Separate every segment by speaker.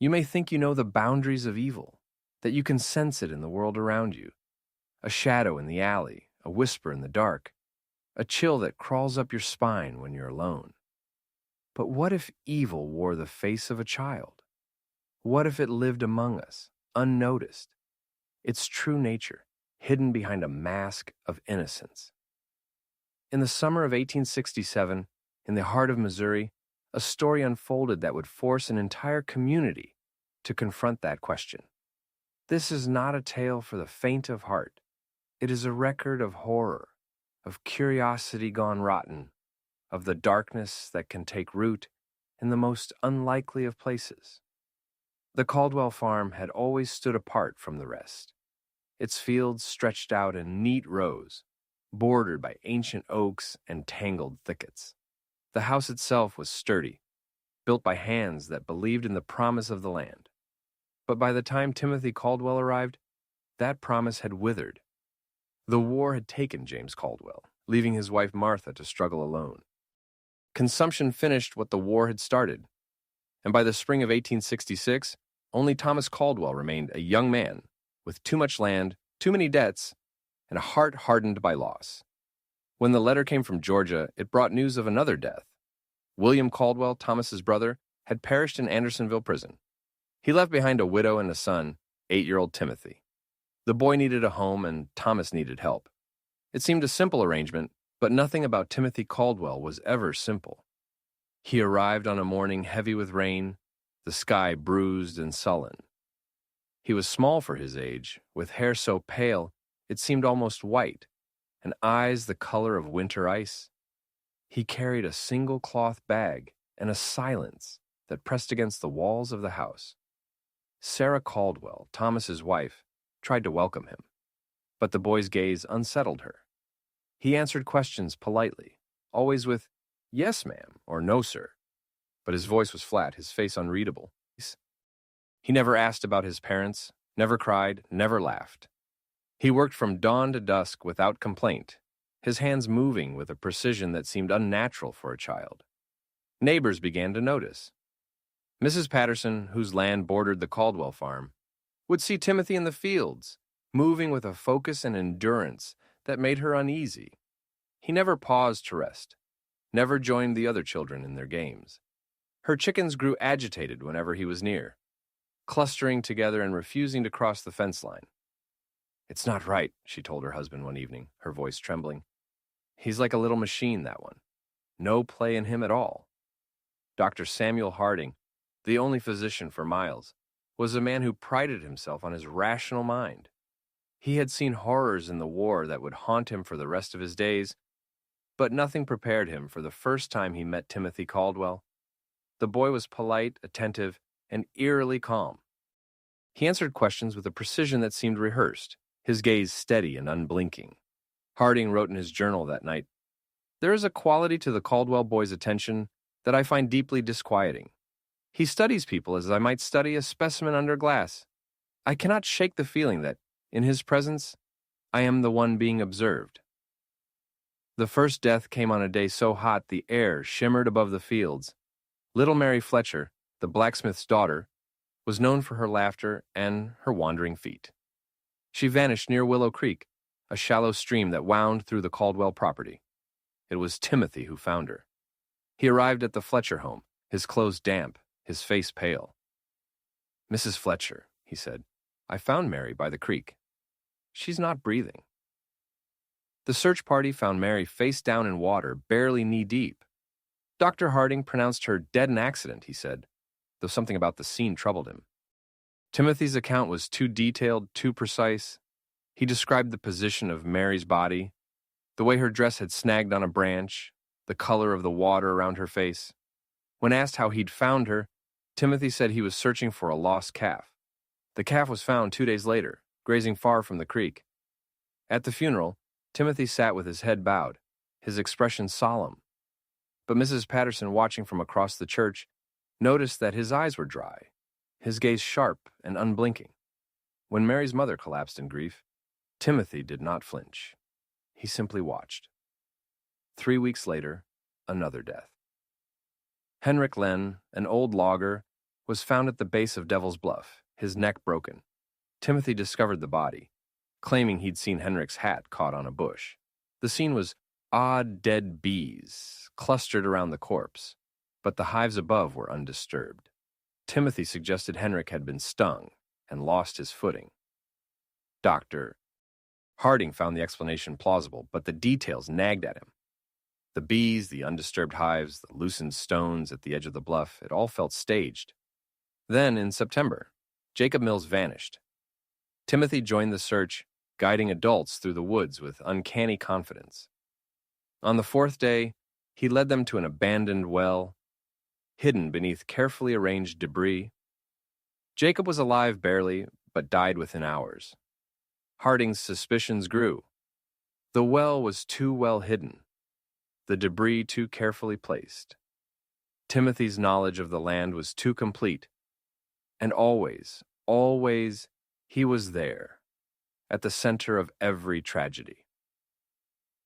Speaker 1: You may think you know the boundaries of evil, that you can sense it in the world around you. A shadow in the alley, a whisper in the dark, a chill that crawls up your spine when you're alone. But what if evil wore the face of a child? What if it lived among us, unnoticed? Its true nature, hidden behind a mask of innocence. In the summer of 1867, in the heart of Missouri, a story unfolded that would force an entire community to confront that question. This is not a tale for the faint of heart. It is a record of horror, of curiosity gone rotten, of the darkness that can take root in the most unlikely of places. The Caldwell farm had always stood apart from the rest. Its fields stretched out in neat rows, bordered by ancient oaks and tangled thickets. The house itself was sturdy, built by hands that believed in the promise of the land. But by the time Timothy Caldwell arrived, that promise had withered. The war had taken James Caldwell, leaving his wife Martha to struggle alone. Consumption finished what the war had started, and by the spring of 1866, only Thomas Caldwell remained a young man with too much land, too many debts, and a heart hardened by loss. When the letter came from Georgia, it brought news of another death. William Caldwell, Thomas's brother, had perished in Andersonville prison. He left behind a widow and a son, 8-year-old Timothy. The boy needed a home and Thomas needed help. It seemed a simple arrangement, but nothing about Timothy Caldwell was ever simple. He arrived on a morning heavy with rain, the sky bruised and sullen. He was small for his age, with hair so pale it seemed almost white, and eyes the color of winter ice. He carried a single cloth bag and a silence that pressed against the walls of the house. Sarah Caldwell, Thomas's wife, tried to welcome him, but the boy's gaze unsettled her. He answered questions politely, always with, "Yes, ma'am," or "No, sir," but his voice was flat, his face unreadable. He never asked about his parents, never cried, never laughed. He worked from dawn to dusk without complaint, his hands moving with a precision that seemed unnatural for a child. Neighbors began to notice. Mrs. Patterson, whose land bordered the Caldwell farm, would see Timothy in the fields, moving with a focus and endurance that made her uneasy. He never paused to rest, never joined the other children in their games. Her chickens grew agitated whenever he was near, clustering together and refusing to cross the fence line. "It's not right," she told her husband one evening, her voice trembling. "He's like a little machine, that one. No play in him at all." Dr. Samuel Harding, the only physician for Miles, was a man who prided himself on his rational mind. He had seen horrors in the war that would haunt him for the rest of his days, but nothing prepared him for the first time he met Timothy Caldwell. The boy was polite, attentive, and eerily calm. He answered questions with a precision that seemed rehearsed, his gaze steady and unblinking. Harding wrote in his journal that night, "There is a quality to the Caldwell boy's attention that I find deeply disquieting. He studies people as I might study a specimen under glass. I cannot shake the feeling that, in his presence, I am the one being observed." The first death came on a day so hot the air shimmered above the fields. Little Mary Fletcher, the blacksmith's daughter, was known for her laughter and her wandering feet. She vanished near Willow Creek, a shallow stream that wound through the Caldwell property. It was Timothy who found her. He arrived at the Fletcher home, his clothes damp, his face pale. "Mrs. Fletcher," he said, "I found Mary by the creek. She's not breathing." The search party found Mary face down in water, barely knee-deep. Dr. Harding pronounced her dead in accident, he said, though something about the scene troubled him. Timothy's account was too detailed, too precise. He described the position of Mary's body, the way her dress had snagged on a branch, the color of the water around her face. When asked how he'd found her, Timothy said he was searching for a lost calf. The calf was found 2 days later, grazing far from the creek. At the funeral, Timothy sat with his head bowed, his expression solemn. But Mrs. Patterson, watching from across the church, noticed that his eyes were dry, his gaze sharp and unblinking. When Mary's mother collapsed in grief, Timothy did not flinch. He simply watched. 3 weeks later, another death. Henrik Len, an old logger, was found at the base of Devil's Bluff, his neck broken. Timothy discovered the body, claiming he'd seen Henrik's hat caught on a bush. The scene was odd dead bees clustered around the corpse, but the hives above were undisturbed. Timothy suggested Henrik had been stung and lost his footing. Dr. Harding found the explanation plausible, but the details nagged at him. The bees, the undisturbed hives, the loosened stones at the edge of the bluff, it all felt staged. Then, in September, Jacob Mills vanished. Timothy joined the search, guiding adults through the woods with uncanny confidence. On the fourth day, he led them to an abandoned well, hidden beneath carefully arranged debris. Jacob was alive barely, but died within hours. Harding's suspicions grew. The well was too well hidden, the debris too carefully placed. Timothy's knowledge of the land was too complete, and always, he was there, at the center of every tragedy.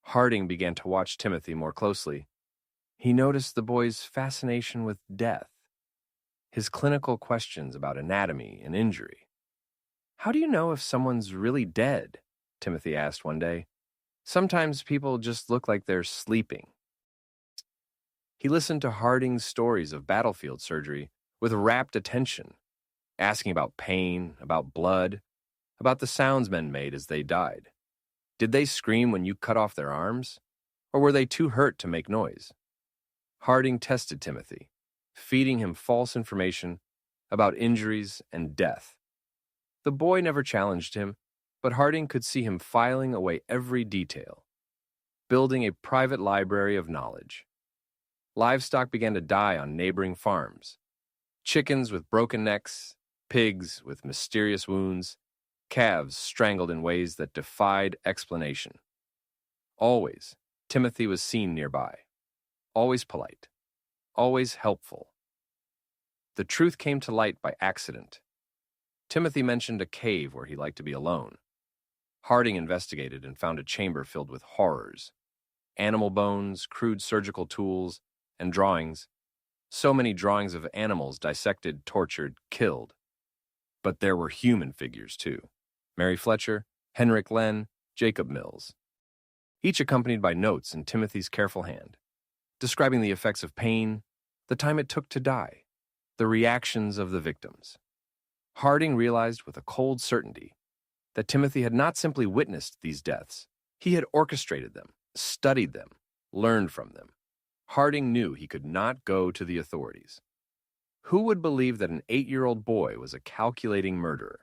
Speaker 1: Harding began to watch Timothy more closely. He noticed the boy's fascination with death, his clinical questions about anatomy and injury. "How do you know if someone's really dead?" Timothy asked one day. "Sometimes people just look like they're sleeping." He listened to Harding's stories of battlefield surgery with rapt attention, asking about pain, about blood, about the sounds men made as they died. Did they scream when you cut off their arms? Or were they too hurt to make noise? Harding tested Timothy, feeding him false information about injuries and death. The boy never challenged him, but Harding could see him filing away every detail, building a private library of knowledge. Livestock began to die on neighboring farms. Chickens with broken necks, pigs with mysterious wounds, calves strangled in ways that defied explanation. Always, Timothy was seen nearby, always polite, always helpful. The truth came to light by accident. Timothy mentioned a cave where he liked to be alone. Harding investigated and found a chamber filled with horrors, animal bones, crude surgical tools, and drawings. So many drawings of animals dissected, tortured, killed. But there were human figures, too. Mary Fletcher, Henrik Lenn, Jacob Mills. Each accompanied by notes in Timothy's careful hand, describing the effects of pain, the time it took to die, the reactions of the victims. Harding realized with a cold certainty that Timothy had not simply witnessed these deaths. He had orchestrated them, studied them, learned from them. Harding knew he could not go to the authorities. Who would believe that an 8-year-old boy was a calculating murderer?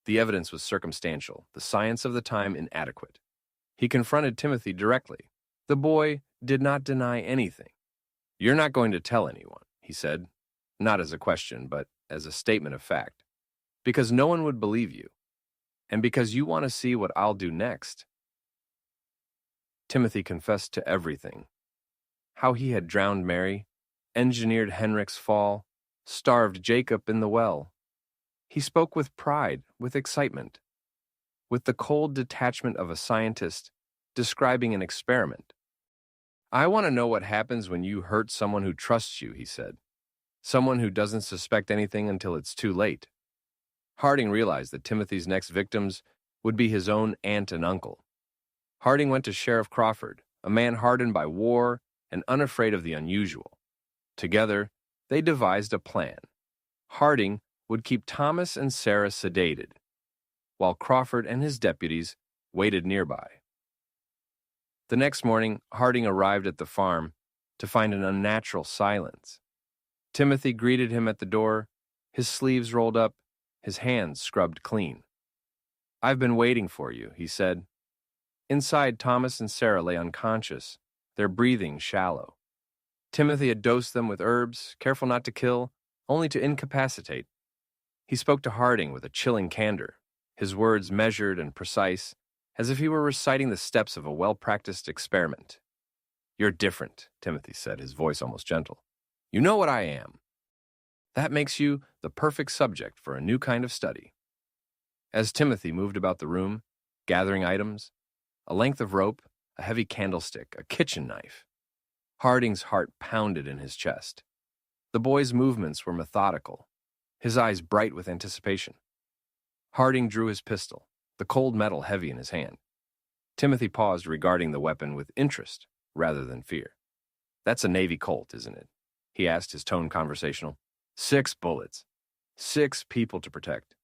Speaker 1: The evidence was circumstantial, the science of the time inadequate. He confronted Timothy directly. The boy did not deny anything. "You're not going to tell anyone," he said, not as a question, but as a statement of fact. "Because no one would believe you, and because you want to see what I'll do next." Timothy confessed to everything. How he had drowned Mary, engineered Henrik's fall, starved Jacob in the well. He spoke with pride, with excitement, with the cold detachment of a scientist describing an experiment. "I want to know what happens when you hurt someone who trusts you," he said. "Someone who doesn't suspect anything until it's too late." Harding realized that Timothy's next victims would be his own aunt and uncle. Harding went to Sheriff Crawford, a man hardened by war and unafraid of the unusual. Together, they devised a plan. Harding would keep Thomas and Sarah sedated, while Crawford and his deputies waited nearby. The next morning, Harding arrived at the farm to find an unnatural silence. Timothy greeted him at the door, his sleeves rolled up, his hands scrubbed clean. "I've been waiting for you," he said. Inside, Thomas and Sarah lay unconscious, their breathing shallow. Timothy had dosed them with herbs, careful not to kill, only to incapacitate. He spoke to Harding with a chilling candor, his words measured and precise, as if he were reciting the steps of a well-practiced experiment. "You're different," Timothy said, his voice almost gentle. "You know what I am. That makes you the perfect subject for a new kind of study." As Timothy moved about the room, gathering items, a length of rope, a heavy candlestick, a kitchen knife, Harding's heart pounded in his chest. The boy's movements were methodical, his eyes bright with anticipation. Harding drew his pistol, the cold metal heavy in his hand. Timothy paused, regarding the weapon with interest rather than fear. "That's a Navy Colt, isn't it?" he asked, his tone conversational. 6 bullets. 6 people to protect.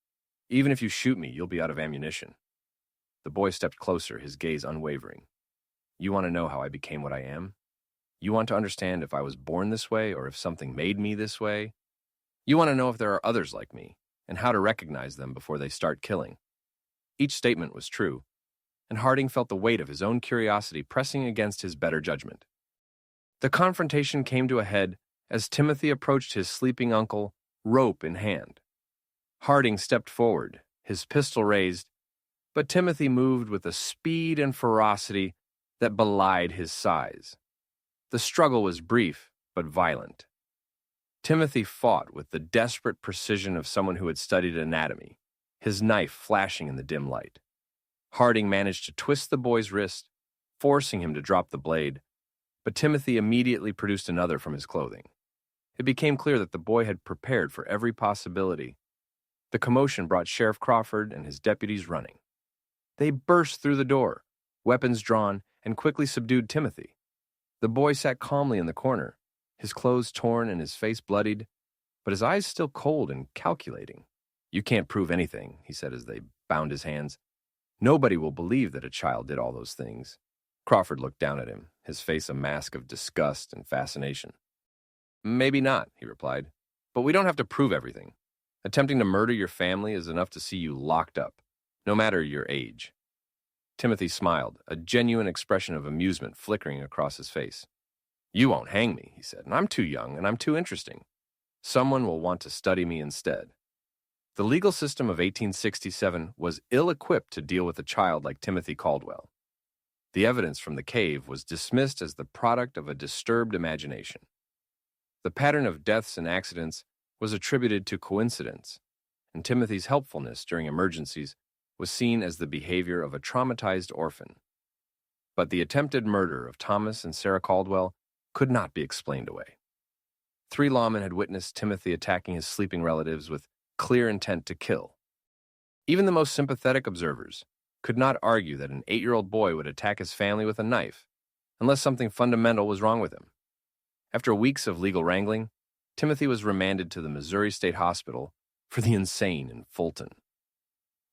Speaker 1: Even if you shoot me, you'll be out of ammunition. The boy stepped closer, his gaze unwavering. "You want to know how I became what I am? You want to understand if I was born this way or if something made me this way? You want to know if there are others like me and how to recognize them before they start killing?" Each statement was true, and Harding felt the weight of his own curiosity pressing against his better judgment. The confrontation came to a head as Timothy approached his sleeping uncle, rope in hand. Harding stepped forward, his pistol raised, but Timothy moved with a speed and ferocity that belied his size. The struggle was brief but violent. Timothy fought with the desperate precision of someone who had studied anatomy, his knife flashing in the dim light. Harding managed to twist the boy's wrist, forcing him to drop the blade, but Timothy immediately produced another from his clothing. It became clear that the boy had prepared for every possibility. The commotion brought Sheriff Crawford and his deputies running. They burst through the door, weapons drawn, and quickly subdued Timothy. The boy sat calmly in the corner, his clothes torn and his face bloodied, but his eyes still cold and calculating. "You can't prove anything," he said as they bound his hands. "Nobody will believe that a child did all those things." Crawford looked down at him, his face a mask of disgust and fascination. "Maybe not," he replied, "but we don't have to prove everything. Attempting to murder your family is enough to see you locked up, no matter your age." Timothy smiled, a genuine expression of amusement flickering across his face. "You won't hang me," he said, "and I'm too young and I'm too interesting. Someone will want to study me instead." The legal system of 1867 was ill-equipped to deal with a child like Timothy Caldwell. The evidence from the cave was dismissed as the product of a disturbed imagination. The pattern of deaths and accidents was attributed to coincidence, and Timothy's helpfulness during emergencies was seen as the behavior of a traumatized orphan. But the attempted murder of Thomas and Sarah Caldwell could not be explained away. 3 lawmen had witnessed Timothy attacking his sleeping relatives with clear intent to kill. Even the most sympathetic observers could not argue that an 8-year-old boy would attack his family with a knife unless something fundamental was wrong with him. After weeks of legal wrangling, Timothy was remanded to the Missouri State Hospital for the insane in Fulton.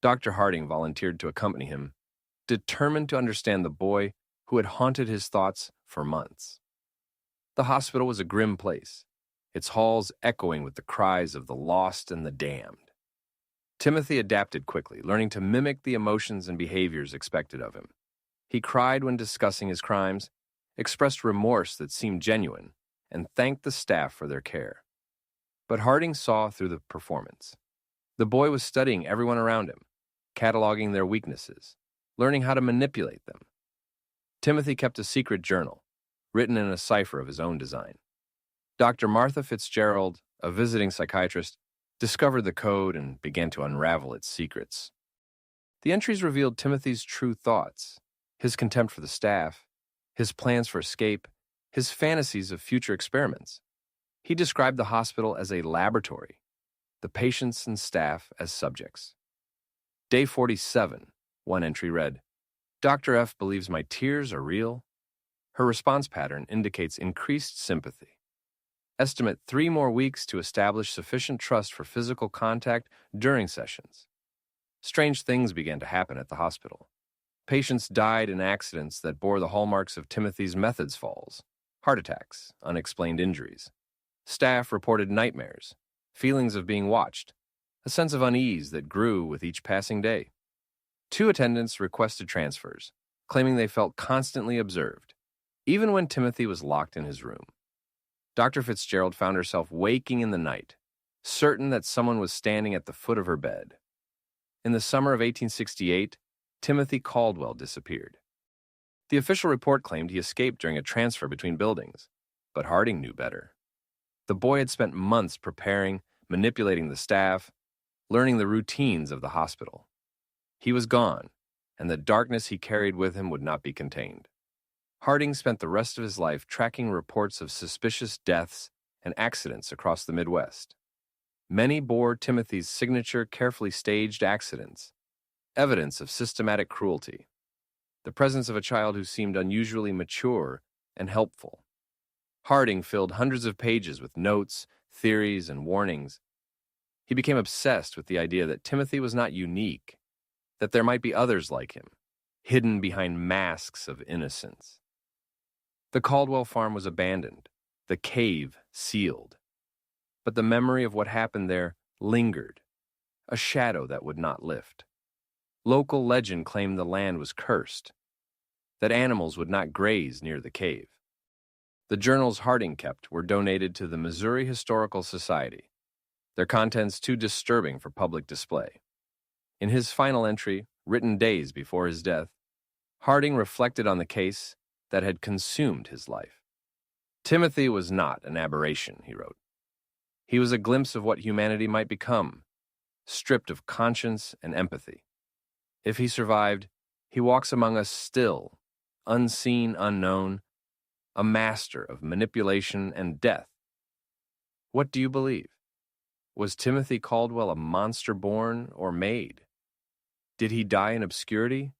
Speaker 1: Dr. Harding volunteered to accompany him, determined to understand the boy who had haunted his thoughts for months. The hospital was a grim place, its halls echoing with the cries of the lost and the damned. Timothy adapted quickly, learning to mimic the emotions and behaviors expected of him. He cried when discussing his crimes, expressed remorse that seemed genuine, and thanked the staff for their care. But Harding saw through the performance. The boy was studying everyone around him, cataloging their weaknesses, learning how to manipulate them. Timothy kept a secret journal, written in a cipher of his own design. Dr. Martha Fitzgerald, a visiting psychiatrist, discovered the code and began to unravel its secrets. The entries revealed Timothy's true thoughts, his contempt for the staff, his plans for escape, his fantasies of future experiments. He described the hospital as a laboratory, the patients and staff as subjects. Day 47, one entry read, "Dr. F believes my tears are real." Her response pattern indicates increased sympathy. Estimate 3 more weeks to establish sufficient trust for physical contact during sessions. Strange things began to happen at the hospital. Patients died in accidents that bore the hallmarks of Timothy's methods falls, heart attacks, unexplained injuries. Staff reported nightmares, feelings of being watched, a sense of unease that grew with each passing day. 2 attendants requested transfers, claiming they felt constantly observed, even when Timothy was locked in his room. Dr. Fitzgerald found herself waking in the night, certain that someone was standing at the foot of her bed. In the summer of 1868, Timothy Caldwell disappeared. The official report claimed he escaped during a transfer between buildings, but Harding knew better. The boy had spent months preparing, manipulating the staff, learning the routines of the hospital. He was gone, and the darkness he carried with him would not be contained. Harding spent the rest of his life tracking reports of suspicious deaths and accidents across the Midwest. Many bore Timothy's signature carefully staged accidents, evidence of systematic cruelty, the presence of a child who seemed unusually mature and helpful. Harding filled hundreds of pages with notes, theories, and warnings. He became obsessed with the idea that Timothy was not unique, that there might be others like him, hidden behind masks of innocence. The Caldwell farm was abandoned, the cave sealed. But the memory of what happened there lingered, a shadow that would not lift. Local legend claimed the land was cursed, that animals would not graze near the cave. The journals Harding kept were donated to the Missouri Historical Society, their contents too disturbing for public display. In his final entry, written days before his death, Harding reflected on the case that had consumed his life. Timothy was not an aberration, he wrote. He was a glimpse of what humanity might become, stripped of conscience and empathy. If he survived, he walks among us still, unseen, unknown, a master of manipulation and death. What do you believe? Was Timothy Caldwell a monster born or made? Did he die in obscurity,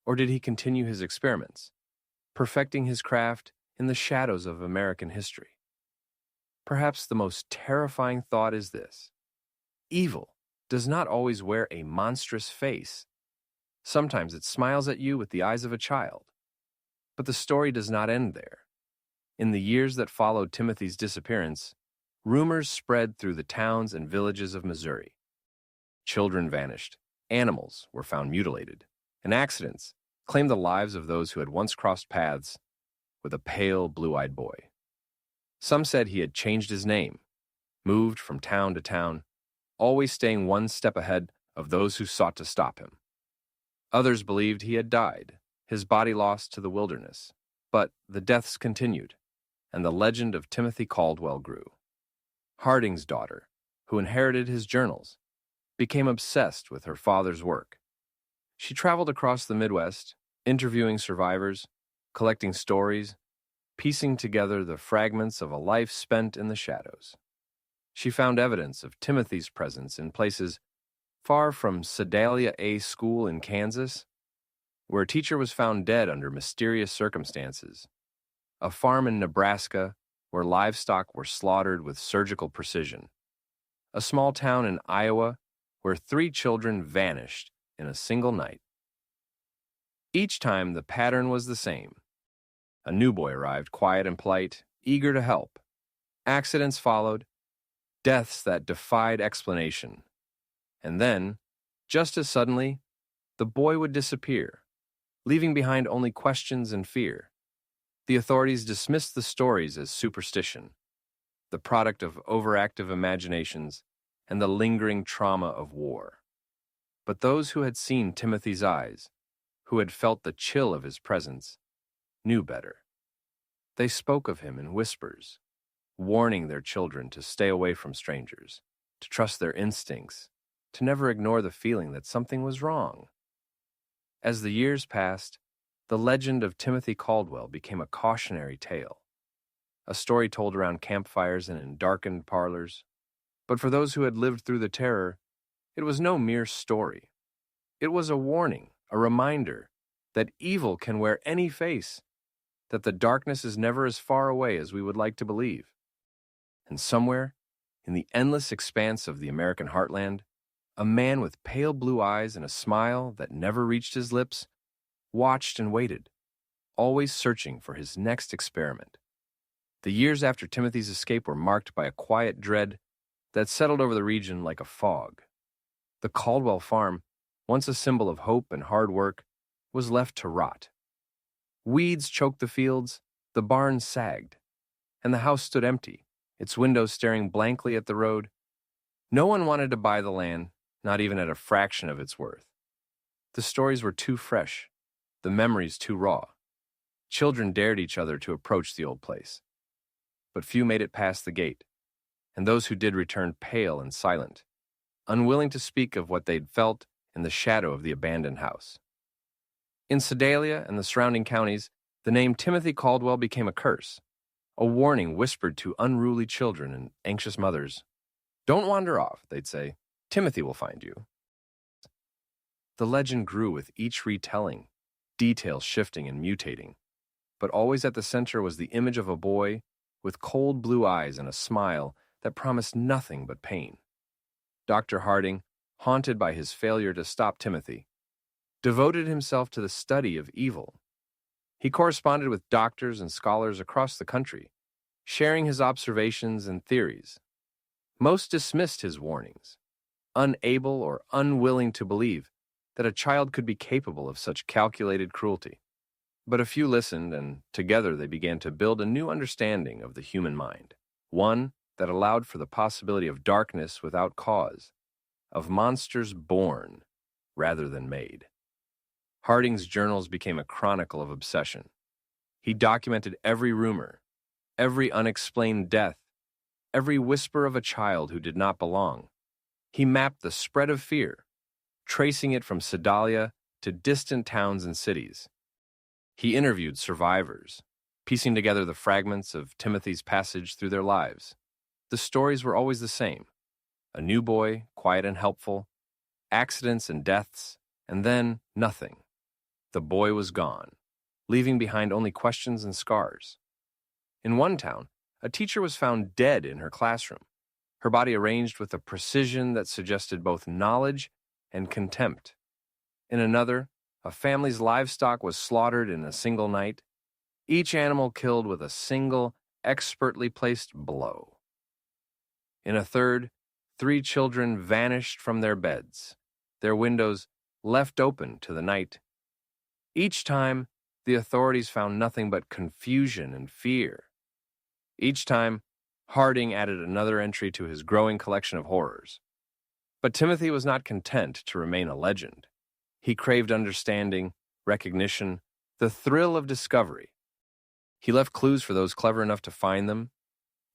Speaker 1: or did he continue his experiments, perfecting his craft in the shadows of American history? Perhaps the most terrifying thought is this: evil does not always wear a monstrous face. Sometimes it smiles at you with the eyes of a child. But the story does not end there. In the years that followed Timothy's disappearance, rumors spread through the towns and villages of Missouri. Children vanished, animals were found mutilated, and accidents claimed the lives of those who had once crossed paths with a pale, blue-eyed boy. Some said he had changed his name, moved from town to town, always staying one step ahead of those who sought to stop him. Others believed he had died, his body lost to the wilderness. But the deaths continued, and the legend of Timothy Caldwell grew. Harding's daughter, who inherited his journals, became obsessed with her father's work. She traveled across the Midwest, interviewing survivors, collecting stories, piecing together the fragments of a life spent in the shadows. She found evidence of Timothy's presence in places far from Sedalia A School in Kansas, where a teacher was found dead under mysterious circumstances, a farm in Nebraska where livestock were slaughtered with surgical precision, a small town in Iowa where 3 children vanished in a single night. Each time the pattern was the same. A new boy arrived, quiet and polite, eager to help. Accidents followed, deaths that defied explanation. And then, just as suddenly, the boy would disappear, leaving behind only questions and fear. The authorities dismissed the stories as superstition, the product of overactive imaginations and the lingering trauma of war. But those who had seen Timothy's eyes, who had felt the chill of his presence, knew better. They spoke of him in whispers, warning their children to stay away from strangers, to trust their instincts, to never ignore the feeling that something was wrong. As the years passed, the legend of Timothy Caldwell became a cautionary tale, a story told around campfires and in darkened parlors. But for those who had lived through the terror, it was no mere story. It was a warning, a reminder that evil can wear any face, that the darkness is never as far away as we would like to believe. And somewhere, in the endless expanse of the American heartland, a man with pale blue eyes and a smile that never reached his lips watched and waited, always searching for his next experiment. The years after Timothy's escape were marked by a quiet dread that settled over the region like a fog. The Caldwell farm, once a symbol of hope and hard work, was left to rot. Weeds choked the fields, the barn sagged, and the house stood empty, its windows staring blankly at the road. No one wanted to buy the land, not even at a fraction of its worth. The stories were too fresh, the memories too raw. Children dared each other to approach the old place. But few made it past the gate, and those who did returned pale and silent, unwilling to speak of what they'd felt in the shadow of the abandoned house. In Sedalia and the surrounding counties, the name Timothy Caldwell became a curse, a warning whispered to unruly children and anxious mothers. Don't wander off, they'd say. Timothy will find you. The legend grew with each retelling, details shifting and mutating, but always at the center was the image of a boy with cold blue eyes and a smile that promised nothing but pain. Dr. Harding, haunted by his failure to stop Timothy, devoted himself to the study of evil. He corresponded with doctors and scholars across the country, sharing his observations and theories. Most dismissed his warnings, unable or unwilling to believe that a child could be capable of such calculated cruelty. But a few listened, and together they began to build a new understanding of the human mind, one that allowed for the possibility of darkness without cause, of monsters born rather than made. Harding's journals became a chronicle of obsession. He documented every rumor, every unexplained death, every whisper of a child who did not belong. He mapped the spread of fear, tracing it from Sedalia to distant towns and cities. He interviewed survivors, piecing together the fragments of Timothy's passage through their lives. The stories were always the same. A new boy, quiet and helpful, accidents and deaths, and then nothing. The boy was gone, leaving behind only questions and scars. In one town, a teacher was found dead in her classroom, her body arranged with a precision that suggested both knowledge and contempt. In another, a family's livestock was slaughtered in a single night, each animal killed with a single, expertly placed blow. In a third, 3 children vanished from their beds, their windows left open to the night. Each time, the authorities found nothing but confusion and fear. Each time, Harding added another entry to his growing collection of horrors. But Timothy was not content to remain a legend. He craved understanding, recognition, the thrill of discovery. He left clues for those clever enough to find them,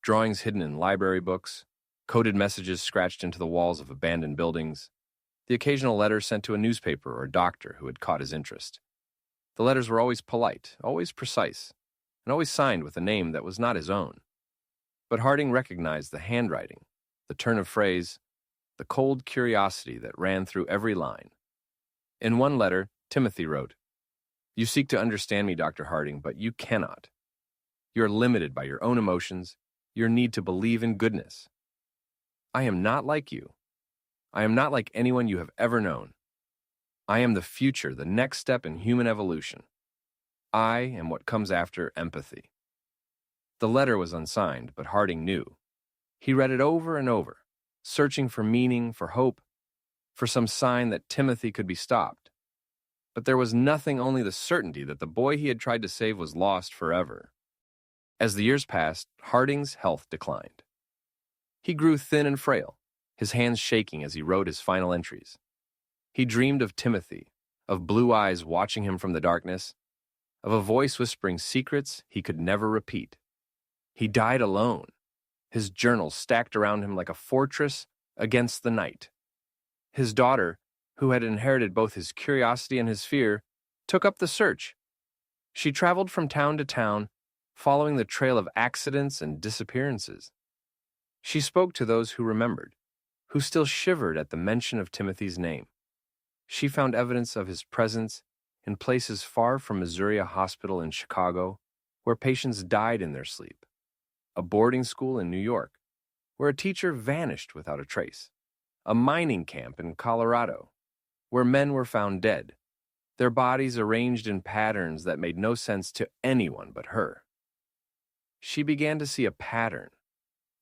Speaker 1: drawings hidden in library books, coded messages scratched into the walls of abandoned buildings, the occasional letter sent to a newspaper or a doctor who had caught his interest. The letters were always polite, always precise, and always signed with a name that was not his own. But Harding recognized the handwriting, the turn of phrase, the cold curiosity that ran through every line. In one letter, Timothy wrote, "You seek to understand me, Dr. Harding, but you cannot. You are limited by your own emotions, your need to believe in goodness. I am not like you. I am not like anyone you have ever known. I am the future, the next step in human evolution. I am what comes after empathy." The letter was unsigned, but Harding knew. He read it over and over, searching for meaning, for hope, for some sign that Timothy could be stopped. But there was nothing, only the certainty that the boy he had tried to save was lost forever. As the years passed, Harding's health declined. He grew thin and frail, his hands shaking as he wrote his final entries. He dreamed of Timothy, of blue eyes watching him from the darkness, of a voice whispering secrets he could never repeat. He died alone, his journals stacked around him like a fortress against the night. His daughter, who had inherited both his curiosity and his fear, took up the search. She traveled from town to town, following the trail of accidents and disappearances. She spoke to those who remembered, who still shivered at the mention of Timothy's name. She found evidence of his presence in places far from Missouri Hospital in Chicago, where patients died in their sleep, a boarding school in New York, where a teacher vanished without a trace, a mining camp in Colorado, where men were found dead, their bodies arranged in patterns that made no sense to anyone but her. She began to see a pattern,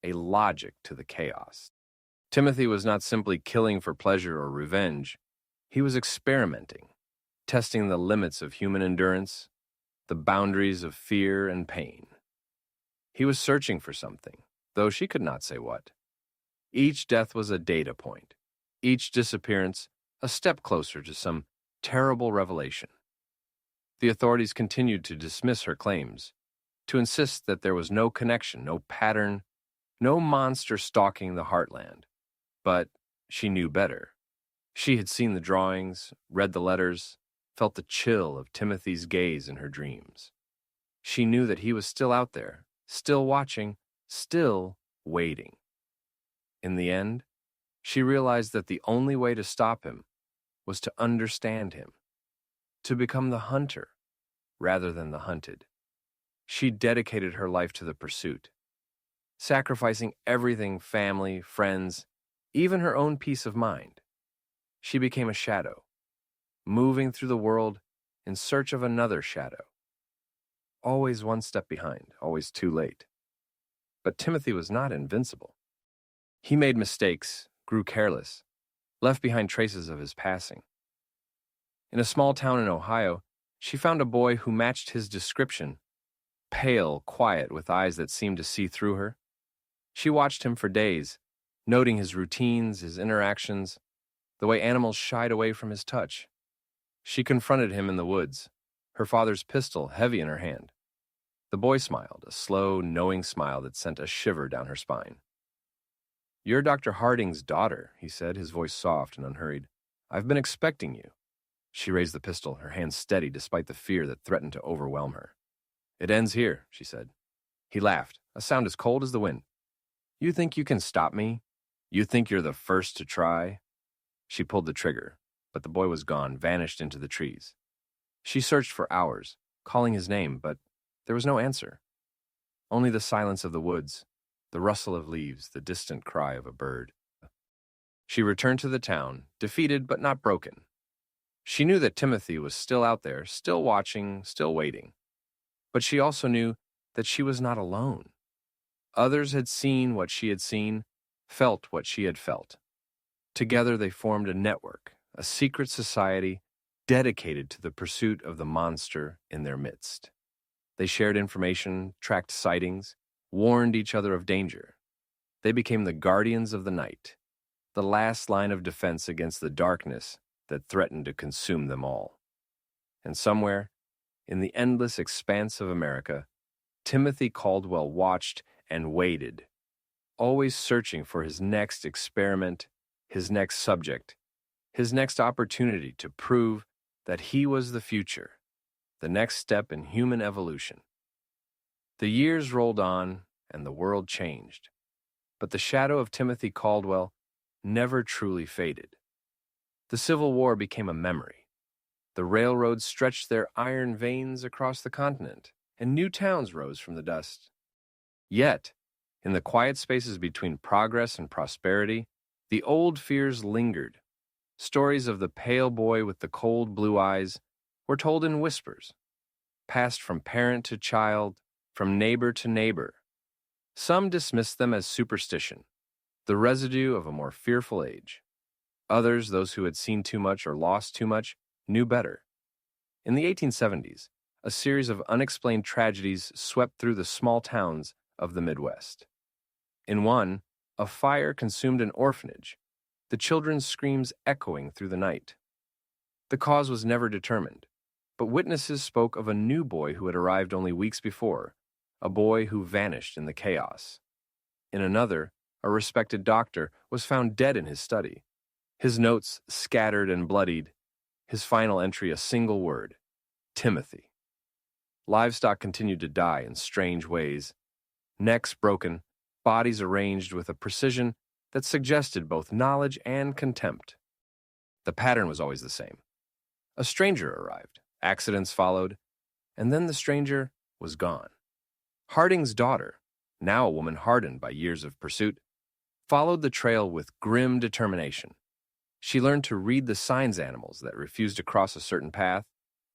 Speaker 1: a logic to the chaos. Timothy was not simply killing for pleasure or revenge. He was experimenting, testing the limits of human endurance, the boundaries of fear and pain. He was searching for something, though she could not say what. Each death was a data point, each disappearance a step closer to some terrible revelation. The authorities continued to dismiss her claims, to insist that there was no connection, no pattern, no monster stalking the heartland. But she knew better. She had seen the drawings, read the letters, felt the chill of Timothy's gaze in her dreams. She knew that he was still out there, still watching, still waiting. In the end, she realized that the only way to stop him was to understand him, to become the hunter rather than the hunted. She dedicated her life to the pursuit, sacrificing everything: family, friends, even her own peace of mind. She became a shadow, moving through the world in search of another shadow. Always one step behind, always too late. But Timothy was not invincible. He made mistakes, grew careless, left behind traces of his passing. In a small town in Ohio, she found a boy who matched his description: pale, quiet, with eyes that seemed to see through her. She watched him for days, noting his routines, his interactions, the way animals shied away from his touch. She confronted him in the woods, her father's pistol heavy in her hand. The boy smiled, a slow, knowing smile that sent a shiver down her spine. "You're Dr. Harding's daughter," he said, his voice soft and unhurried. "I've been expecting you." She raised the pistol, her hand steady despite the fear that threatened to overwhelm her. "It ends here," she said. He laughed, a sound as cold as the wind. "You think you can stop me? You think you're the first to try?" She pulled the trigger, but the boy was gone, vanished into the trees. She searched for hours, calling his name, but there was no answer. Only the silence of the woods, the rustle of leaves, the distant cry of a bird. She returned to the town, defeated but not broken. She knew that Timothy was still out there, still watching, still waiting. But she also knew that she was not alone. Others had seen what she had seen, felt what she had felt. Together they formed a network, a secret society dedicated to the pursuit of the monster in their midst. They shared information, tracked sightings, warned each other of danger. They became the guardians of the night, the last line of defense against the darkness that threatened to consume them all. And somewhere, in the endless expanse of America, Timothy Caldwell watched and waited, always searching for his next experiment, his next subject, his next opportunity to prove that he was the future, the next step in human evolution. The years rolled on, and the world changed. But the shadow of Timothy Caldwell never truly faded. The Civil War became a memory. The railroads stretched their iron veins across the continent, and new towns rose from the dust. Yet, in the quiet spaces between progress and prosperity, the old fears lingered. Stories of the pale boy with the cold blue eyes were told in whispers, passed from parent to child, from neighbor to neighbor. Some dismissed them as superstition, the residue of a more fearful age. Others, those who had seen too much or lost too much, knew better. In the 1870s, a series of unexplained tragedies swept through the small towns of the Midwest. In one, a fire consumed an orphanage, the children's screams echoing through the night. The cause was never determined, but witnesses spoke of a new boy who had arrived only weeks before, a boy who vanished in the chaos. In another, a respected doctor was found dead in his study, his notes scattered and bloodied, his final entry a single word: Timothy. Livestock continued to die in strange ways, necks broken, bodies arranged with a precision that suggested both knowledge and contempt. The pattern was always the same. A stranger arrived, accidents followed, and then the stranger was gone. Harding's daughter, now a woman hardened by years of pursuit, followed the trail with grim determination. She learned to read the signs animals that refused to cross a certain path,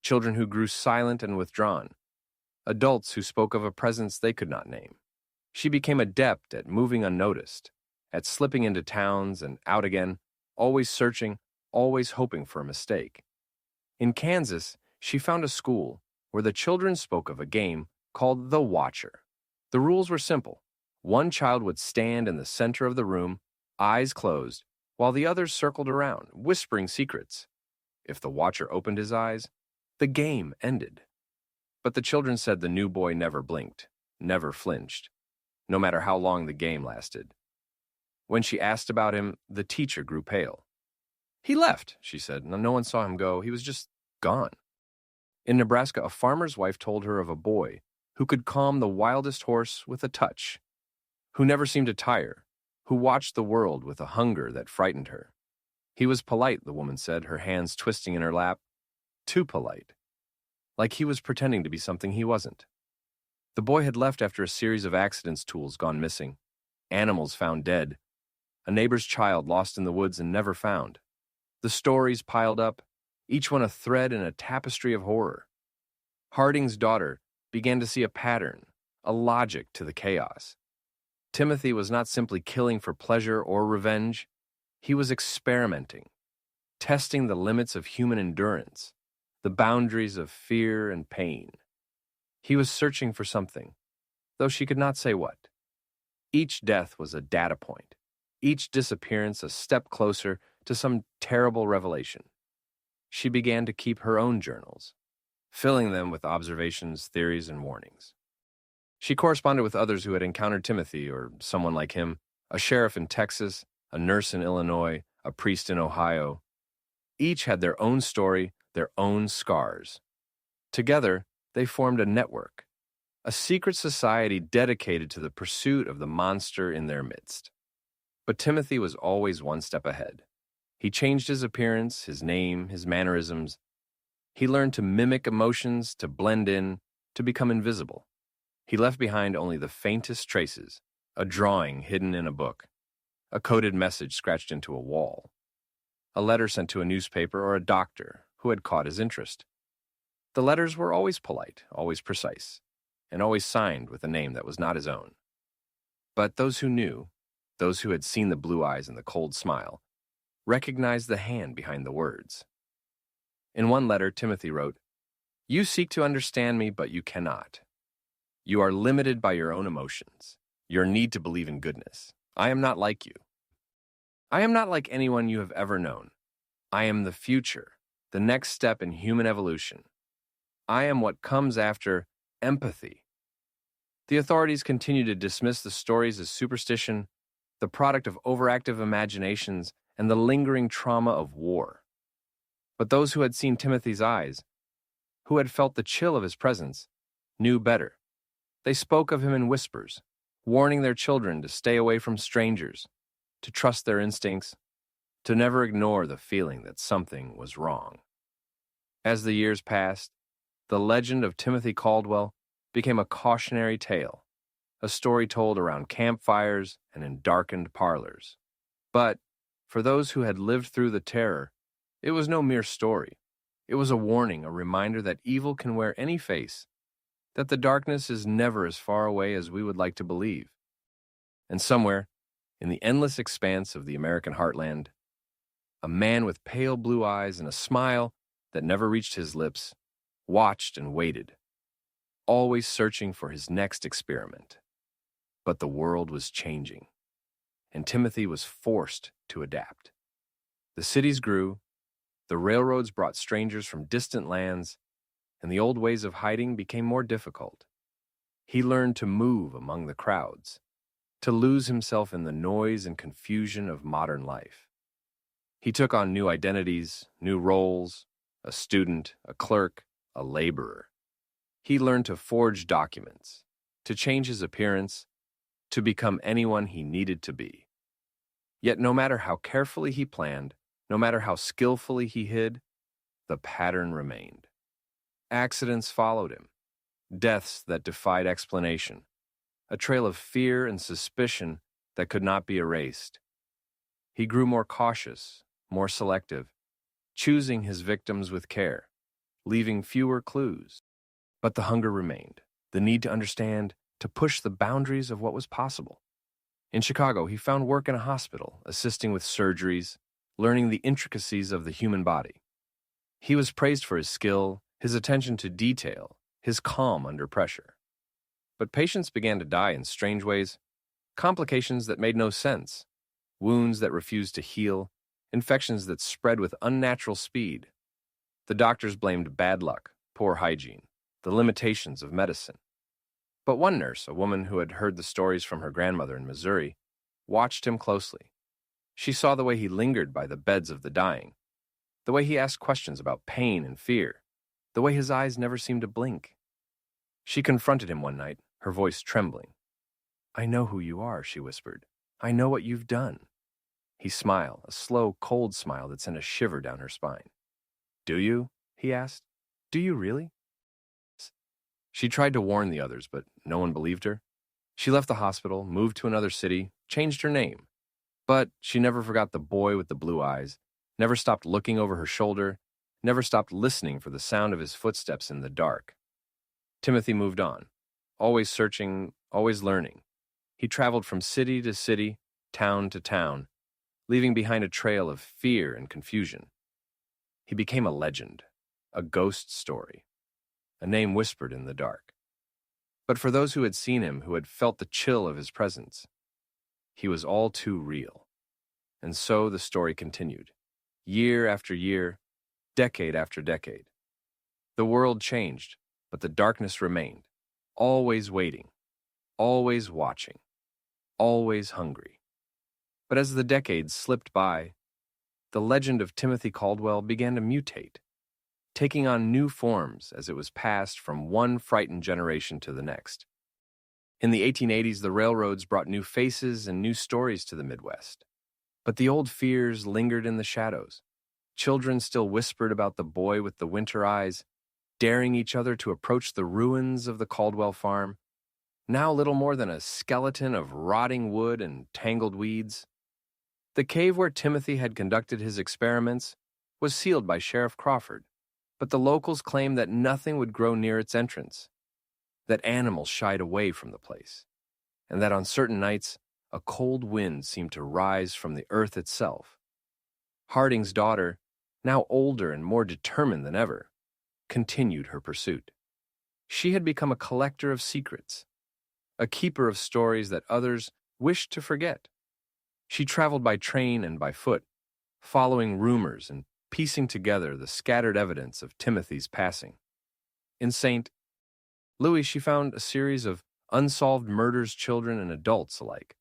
Speaker 1: children who grew silent and withdrawn, adults who spoke of a presence they could not name. She became adept at moving unnoticed, at slipping into towns and out again, always searching, always hoping for a mistake. In Kansas, she found a school where the children spoke of a game called the Watcher. The rules were simple. One child would stand in the center of the room, eyes closed, while the others circled around, whispering secrets. If the Watcher opened his eyes, the game ended. But the children said the new boy never blinked, never flinched, no matter how long the game lasted. When she asked about him, the teacher grew pale. "He left," she said. "No one saw him go. He was just gone." In Nebraska, a farmer's wife told her of a boy who could calm the wildest horse with a touch, who never seemed to tire, who watched the world with a hunger that frightened her. He was polite, the woman said, her hands twisting in her lap. Too polite. Like he was pretending to be something he wasn't. The boy had left after a series of accidents, tools gone missing, animals found dead, a neighbor's child lost in the woods and never found. The stories piled up, each one a thread in a tapestry of horror. Harding's daughter began to see a pattern, a logic to the chaos. Timothy was not simply killing for pleasure or revenge. He was experimenting, testing the limits of human endurance, the boundaries of fear and pain. He was searching for something, though she could not say what. Each death was a data point, each disappearance a step closer to some terrible revelation. She began to keep her own journals, filling them with observations, theories, and warnings. She corresponded with others who had encountered Timothy or someone like him, a sheriff in Texas, a nurse in Illinois, a priest in Ohio. Each had their own story, their own scars. Together, they formed a network, a secret society dedicated to the pursuit of the monster in their midst. But Timothy was always one step ahead. He changed his appearance, his name, his mannerisms. He learned to mimic emotions, to blend in, to become invisible. He left behind only the faintest traces, a drawing hidden in a book, a coded message scratched into a wall, a letter sent to a newspaper or a doctor who had caught his interest. The letters were always polite, always precise, and always signed with a name that was not his own. But those who knew, those who had seen the blue eyes and the cold smile, recognized the hand behind the words. In one letter, Timothy wrote, "You seek to understand me, but you cannot. You are limited by your own emotions, your need to believe in goodness. I am not like you. I am not like anyone you have ever known. I am the future, the next step in human evolution. I am what comes after empathy." The authorities continue to dismiss the stories as superstition, the product of overactive imaginations, and the lingering trauma of war. But those who had seen Timothy's eyes, who had felt the chill of his presence, knew better. They spoke of him in whispers, warning their children to stay away from strangers, to trust their instincts, to never ignore the feeling that something was wrong. As the years passed, the legend of Timothy Caldwell became a cautionary tale, a story told around campfires and in darkened parlors. But for those who had lived through the terror, it was no mere story. It was a warning, a reminder that evil can wear any face, that the darkness is never as far away as we would like to believe. And somewhere, in the endless expanse of the American heartland, a man with pale blue eyes and a smile that never reached his lips watched and waited, always searching for his next experiment. But the world was changing, and Timothy was forced to adapt. The cities grew, the railroads brought strangers from distant lands, and the old ways of hiding became more difficult. He learned to move among the crowds, to lose himself in the noise and confusion of modern life. He took on new identities, new roles, a student, a clerk, a laborer. He learned to forge documents, to change his appearance, to become anyone he needed to be. Yet no matter how carefully he planned, no matter how skillfully he hid, the pattern remained. Accidents followed him, deaths that defied explanation, a trail of fear and suspicion that could not be erased. He grew more cautious, more selective, choosing his victims with care, leaving fewer clues. But the hunger remained, the need to understand, to push the boundaries of what was possible. In Chicago, he found work in a hospital, assisting with surgeries, learning the intricacies of the human body. He was praised for his skill, his attention to detail, his calm under pressure. But patients began to die in strange ways, complications that made no sense, wounds that refused to heal, infections that spread with unnatural speed. The doctors blamed bad luck, poor hygiene, the limitations of medicine. But one nurse, a woman who had heard the stories from her grandmother in Missouri, watched him closely. She saw the way he lingered by the beds of the dying, the way he asked questions about pain and fear, the way his eyes never seemed to blink. She confronted him one night, her voice trembling. "I know who you are," she whispered. I know what you've done. He smiled, a slow, cold smile that sent a shiver down her spine. Do you? He asked. Do you really? She tried to warn the others, but no one believed her. She left the hospital, moved to another city, changed her name. But she never forgot the boy with the blue eyes, never stopped looking over her shoulder, never stopped listening for the sound of his footsteps in the dark. Timothy moved on, always searching, always learning. He traveled from city to city, town to town, leaving behind a trail of fear and confusion. He became a legend, a ghost story, a name whispered in the dark. But for those who had seen him, who had felt the chill of his presence, he was all too real. And so the story continued, year after year, decade after decade. The world changed, but the darkness remained, always waiting, always watching, always hungry. But as the decades slipped by, the legend of Timothy Caldwell began to mutate, taking on new forms as it was passed from one frightened generation to the next. In the 1880s, the railroads brought new faces and new stories to the Midwest. But the old fears lingered in the shadows. Children still whispered about the boy with the winter eyes, daring each other to approach the ruins of the Caldwell farm, now little more than a skeleton of rotting wood and tangled weeds. The cave where Timothy had conducted his experiments was sealed by Sheriff Crawford, but the locals claimed that nothing would grow near its entrance, that animals shied away from the place, and that on certain nights a cold wind seemed to rise from the earth itself. Harding's daughter, now older and more determined than ever, continued her pursuit. She had become a collector of secrets, a keeper of stories that others wished to forget. She traveled by train and by foot, following rumors and piecing together the scattered evidence of Timothy's passing. In St. Louis, she found a series of unsolved murders, children and adults alike,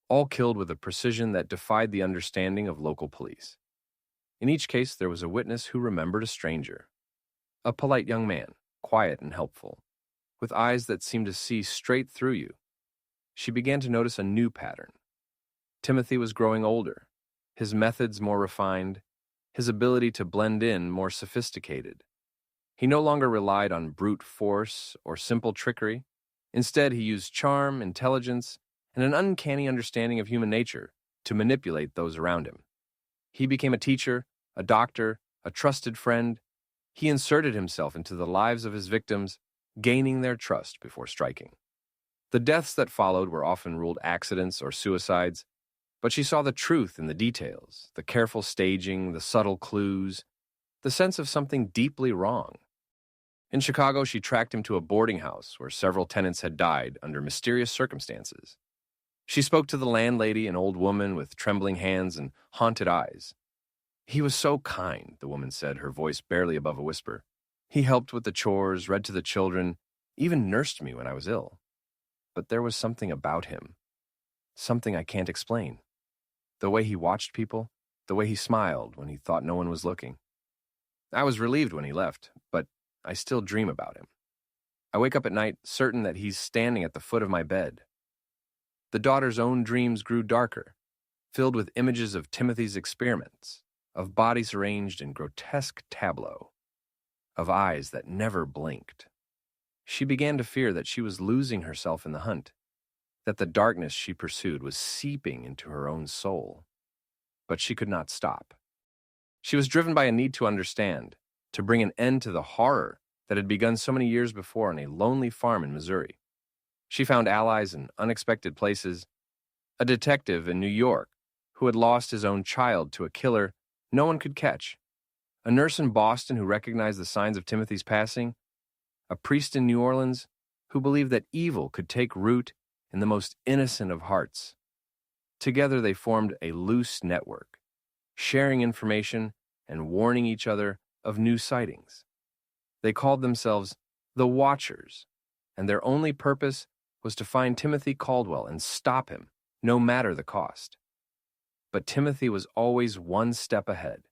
Speaker 1: all killed with a precision that defied the understanding of local police. In each case, there was a witness who remembered a stranger, a polite young man, quiet and helpful, with eyes that seemed to see straight through you. She began to notice a new pattern. Timothy was growing older, his methods more refined, his ability to blend in more sophisticated. He no longer relied on brute force or simple trickery. Instead, he used charm, intelligence, and an uncanny understanding of human nature to manipulate those around him. He became a teacher, a doctor, a trusted friend. He inserted himself into the lives of his victims, gaining their trust before striking. The deaths that followed were often ruled accidents or suicides, but she saw the truth in the details, the careful staging, the subtle clues, the sense of something deeply wrong. In Chicago, she tracked him to a boarding house where several tenants had died under mysterious circumstances. She spoke to the landlady, an old woman with trembling hands and haunted eyes. He was so kind, the woman said, her voice barely above a whisper. He helped with the chores, read to the children, even nursed me when I was ill. But there was something about him, something I can't explain. The way he watched people, the way he smiled when he thought no one was looking. I was relieved when he left, but I still dream about him. I wake up at night certain that he's standing at the foot of my bed. The daughter's own dreams grew darker, filled with images of Timothy's experiments, of bodies arranged in grotesque tableau, of eyes that never blinked. She began to fear that she was losing herself in the hunt, that the darkness she pursued was seeping into her own soul. But she could not stop. She was driven by a need to understand, to bring an end to the horror that had begun so many years before on a lonely farm in Missouri. She found allies in unexpected places, a detective in New York who had lost his own child to a killer no one could catch, a nurse in Boston who recognized the signs of Timothy's passing, a priest in New Orleans who believed that evil could take root in the most innocent of hearts. Together they formed a loose network, sharing information and warning each other of new sightings. They called themselves the Watchers, and their only purpose was to find Timothy Caldwell and stop him, no matter the cost. But Timothy was always one step ahead.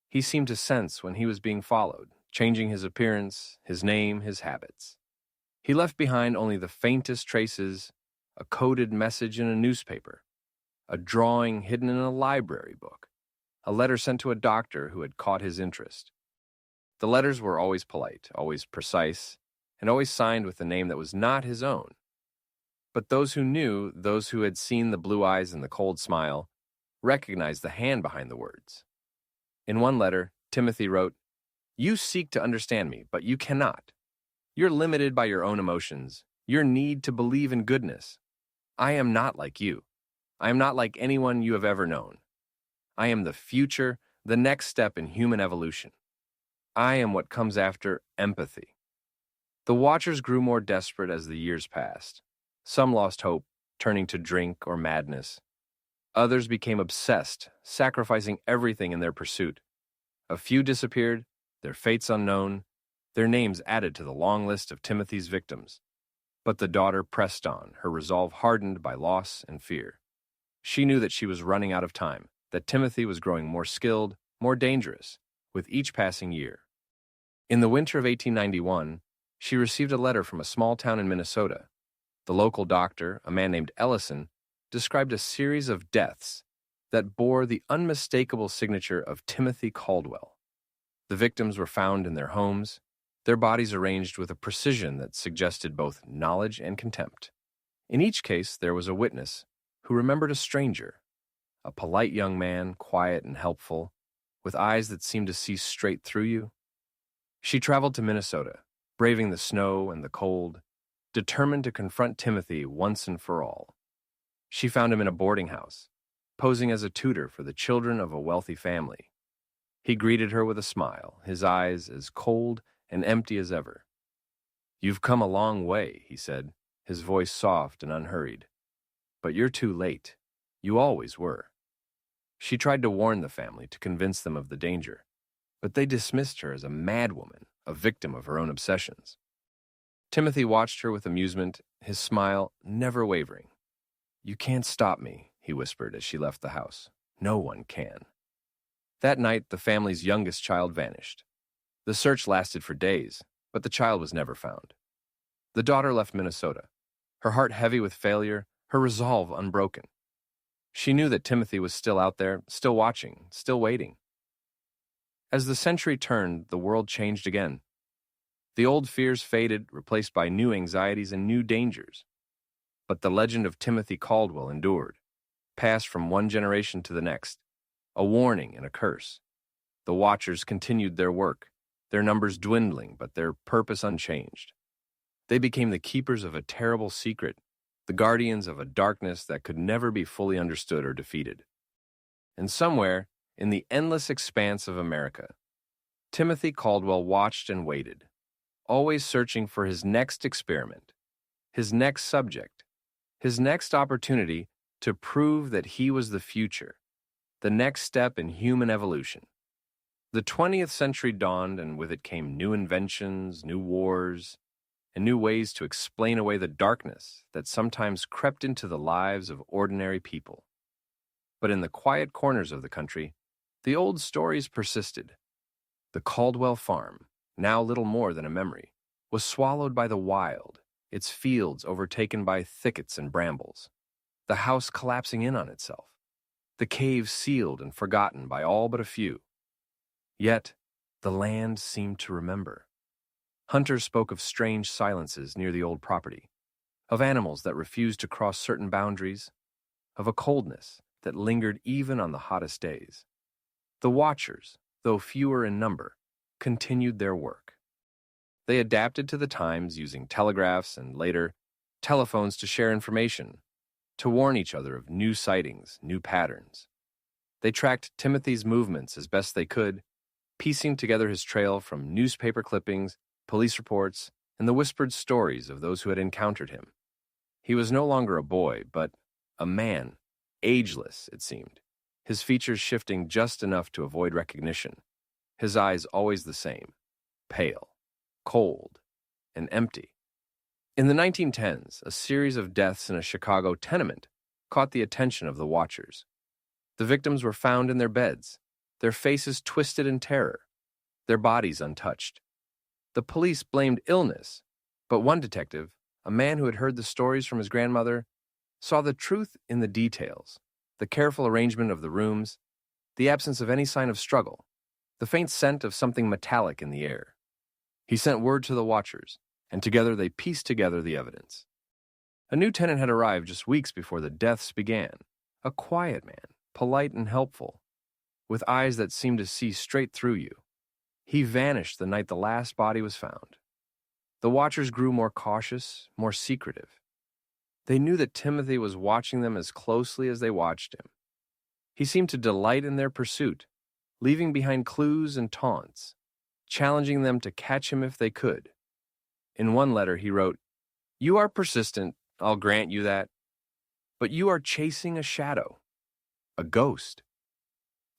Speaker 1: He seemed to sense when he was being followed, changing his appearance, his name, his habits. He left behind only the faintest traces, a coded message in a newspaper, a drawing hidden in a library book, a letter sent to a doctor who had caught his interest. The letters were always polite, always precise, and always signed with a name that was not his own. But those who knew, those who had seen the blue eyes and the cold smile, recognized the hand behind the words. In one letter, Timothy wrote, "You seek to understand me, but you cannot. You're limited by your own emotions, your need to believe in goodness. I am not like you. I am not like anyone you have ever known. I am the future, the next step in human evolution. I am what comes after empathy." The watchers grew more desperate as the years passed. Some lost hope, turning to drink or madness. Others became obsessed, sacrificing everything in their pursuit. A few disappeared, their fates unknown, their names added to the long list of Timothy's victims. But the daughter pressed on, her resolve hardened by loss and fear. She knew that she was running out of time, that Timothy was growing more skilled, more dangerous, with each passing year. In the winter of 1891, she received a letter from a small town in Minnesota. The local doctor, a man named Ellison, described a series of deaths that bore the unmistakable signature of Timothy Caldwell. The victims were found in their homes, their bodies arranged with a precision that suggested both knowledge and contempt. In each case, there was a witness who remembered a stranger, a polite young man, quiet and helpful, with eyes that seemed to see straight through you. She traveled to Minnesota, braving the snow and the cold, determined to confront Timothy once and for all. She found him in a boarding house, posing as a tutor for the children of a wealthy family. He greeted her with a smile, his eyes as cold and empty as ever. "You've come a long way," he said, his voice soft and unhurried. "But you're too late. You always were." She tried to warn the family, to convince them of the danger, but they dismissed her as a madwoman, a victim of her own obsessions. Timothy watched her with amusement, his smile never wavering. "You can't stop me," he whispered as she left the house. "No one can." That night, the family's youngest child vanished. The search lasted for days, but the child was never found. The daughter left Minnesota, her heart heavy with failure, her resolve unbroken. She knew that Timothy was still out there, still watching, still waiting. As the century turned, the world changed again. The old fears faded, replaced by new anxieties and new dangers. But the legend of Timothy Caldwell endured, passed from one generation to the next, a warning and a curse. The watchers continued their work, their numbers dwindling, but their purpose unchanged. They became the keepers of a terrible secret, the guardians of a darkness that could never be fully understood or defeated. And somewhere, in the endless expanse of America, Timothy Caldwell watched and waited, always searching for his next experiment, his next subject, his next opportunity to prove that he was the future, the next step in human evolution. The 20th century dawned, and with it came new inventions, new wars, and new ways to explain away the darkness that sometimes crept into the lives of ordinary people. But in the quiet corners of the country, the old stories persisted. The Caldwell farm, now little more than a memory, was swallowed by the wild, its fields overtaken by thickets and brambles, the house collapsing in on itself, the cave sealed and forgotten by all but a few. Yet, the land seemed to remember. Hunters spoke of strange silences near the old property, of animals that refused to cross certain boundaries, of a coldness that lingered even on the hottest days. The watchers, though fewer in number, continued their work. They adapted to the times, using telegraphs and, later, telephones to share information, to warn each other of new sightings, new patterns. They tracked Timothy's movements as best they could, piecing together his trail from newspaper clippings, police reports, and the whispered stories of those who had encountered him. He was no longer a boy, but a man, ageless, it seemed, his features shifting just enough to avoid recognition, his eyes always the same, pale, cold, and empty. In the 1910s, a series of deaths in a Chicago tenement caught the attention of the watchers. The victims were found in their beds, their faces twisted in terror, their bodies untouched. The police blamed illness, but one detective, a man who had heard the stories from his grandmother, saw the truth in the details, the careful arrangement of the rooms, the absence of any sign of struggle, the faint scent of something metallic in the air. He sent word to the watchers, and together they pieced together the evidence. A new tenant had arrived just weeks before the deaths began, a quiet man, polite and helpful, with eyes that seemed to see straight through you. He vanished the night the last body was found. The watchers grew more cautious, more secretive. They knew that Timothy was watching them as closely as they watched him. He seemed to delight in their pursuit, leaving behind clues and taunts, challenging them to catch him if they could. In one letter he wrote, "You are persistent, I'll grant you that, but you are chasing a shadow, a ghost.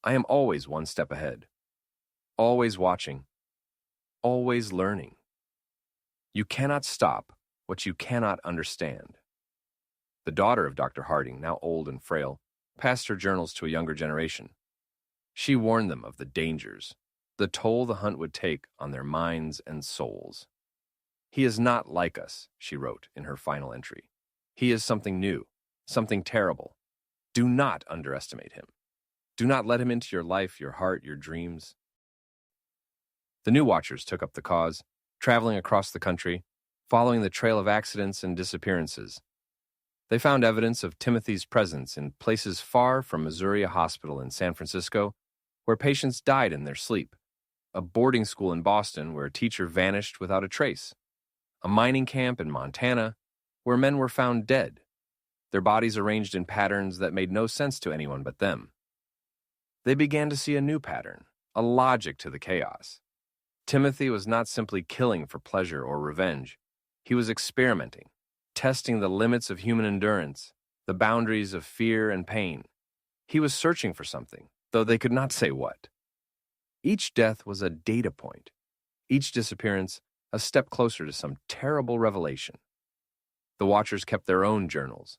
Speaker 1: I am always one step ahead, always watching, always learning. You cannot stop what you cannot understand." The daughter of Dr. Harding, now old and frail, passed her journals to a younger generation. She warned them of the dangers, the toll the hunt would take on their minds and souls. "He is not like us," she wrote in her final entry. "He is something new, something terrible. Do not underestimate him. Do not let him into your life, your heart, your dreams." The new watchers took up the cause, traveling across the country, following the trail of accidents and disappearances. They found evidence of Timothy's presence in places far from Missouri Hospital in San Francisco, where patients died in their sleep, a boarding school in Boston where a teacher vanished without a trace, a mining camp in Montana where men were found dead, their bodies arranged in patterns that made no sense to anyone but them. They began to see a new pattern, a logic to the chaos. Timothy was not simply killing for pleasure or revenge. He was experimenting, testing the limits of human endurance, the boundaries of fear and pain. He was searching for something, though they could not say what. Each death was a data point, each disappearance a step closer to some terrible revelation. The watchers kept their own journals,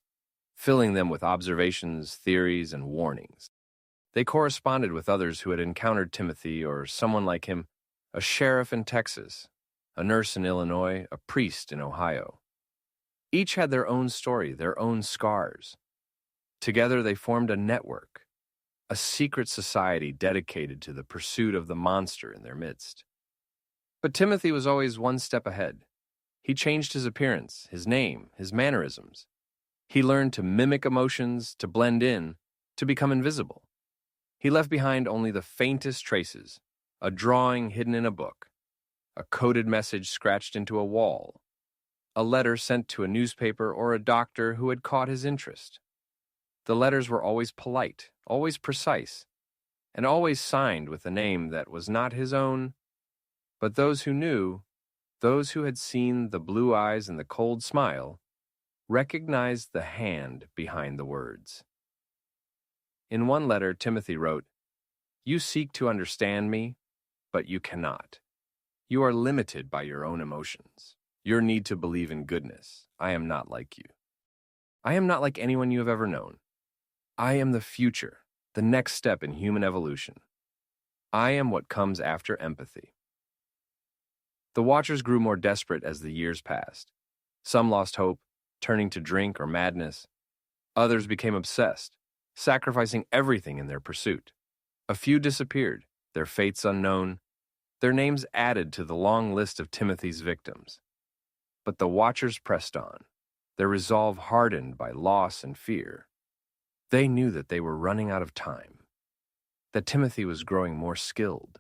Speaker 1: filling them with observations, theories, and warnings. They corresponded with others who had encountered Timothy or someone like him, a sheriff in Texas, a nurse in Illinois, a priest in Ohio. Each had their own story, their own scars. Together they formed a network, a secret society dedicated to the pursuit of the monster in their midst. But Timothy was always one step ahead. He changed his appearance, his name, his mannerisms. He learned to mimic emotions, to blend in, to become invisible. He left behind only the faintest traces, a drawing hidden in a book, a coded message scratched into a wall, a letter sent to a newspaper or a doctor who had caught his interest. The letters were always polite, always precise, and always signed with a name that was not his own, but those who knew, those who had seen the blue eyes and the cold smile, recognized the hand behind the words. In one letter, Timothy wrote, "You seek to understand me, but you cannot. You are limited by your own emotions, your need to believe in goodness. I am not like you. I am not like anyone you have ever known. I am the future, the next step in human evolution. I am what comes after empathy." The watchers grew more desperate as the years passed. Some lost hope, turning to drink or madness. Others became obsessed, sacrificing everything in their pursuit. A few disappeared, their fates unknown, their names added to the long list of Timothy's victims. But the watchers pressed on, their resolve hardened by loss and fear. They knew that they were running out of time, that Timothy was growing more skilled,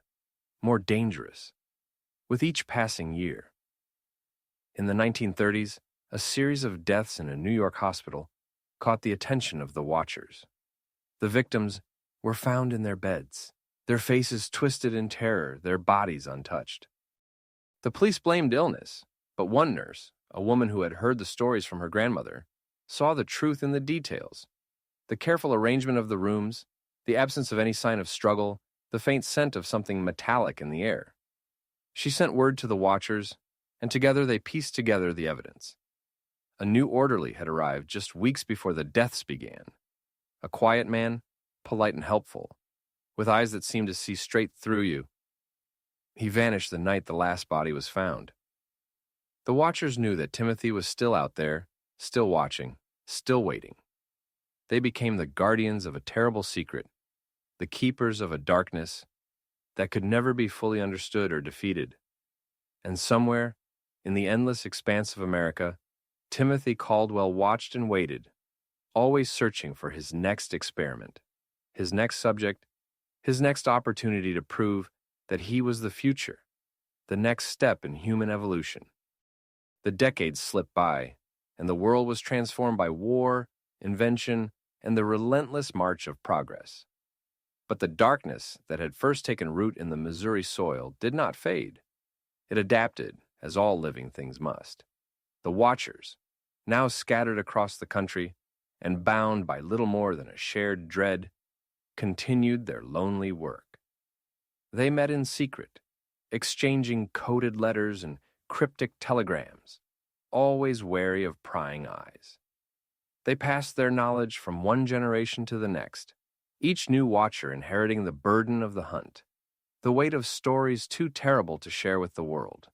Speaker 1: more dangerous, with each passing year. In the 1930s, a series of deaths in a New York hospital caught the attention of the watchers. The victims were found in their beds, their faces twisted in terror, their bodies untouched. The police blamed illness, but one nurse, a woman who had heard the stories from her grandmother, saw the truth in the details. The careful arrangement of the rooms, the absence of any sign of struggle, the faint scent of something metallic in the air. She sent word to the watchers, and together they pieced together the evidence. A new orderly had arrived just weeks before the deaths began. A quiet man, polite and helpful, with eyes that seemed to see straight through you. He vanished the night the last body was found. The watchers knew that Timothy was still out there, still watching, still waiting. They became the guardians of a terrible secret, the keepers of a darkness that could never be fully understood or defeated. And somewhere, in the endless expanse of America, Timothy Caldwell watched and waited, always searching for his next experiment, his next subject, his next opportunity to prove that he was the future, the next step in human evolution. The decades slipped by, and the world was transformed by war, invention, and the relentless march of progress. But the darkness that had first taken root in the Missouri soil did not fade. It adapted, as all living things must. The Watchers, now scattered across the country and bound by little more than a shared dread, continued their lonely work. They met in secret, exchanging coded letters and cryptic telegrams, always wary of prying eyes. They passed their knowledge from one generation to the next, each new watcher inheriting the burden of the hunt, the weight of stories too terrible to share with the world.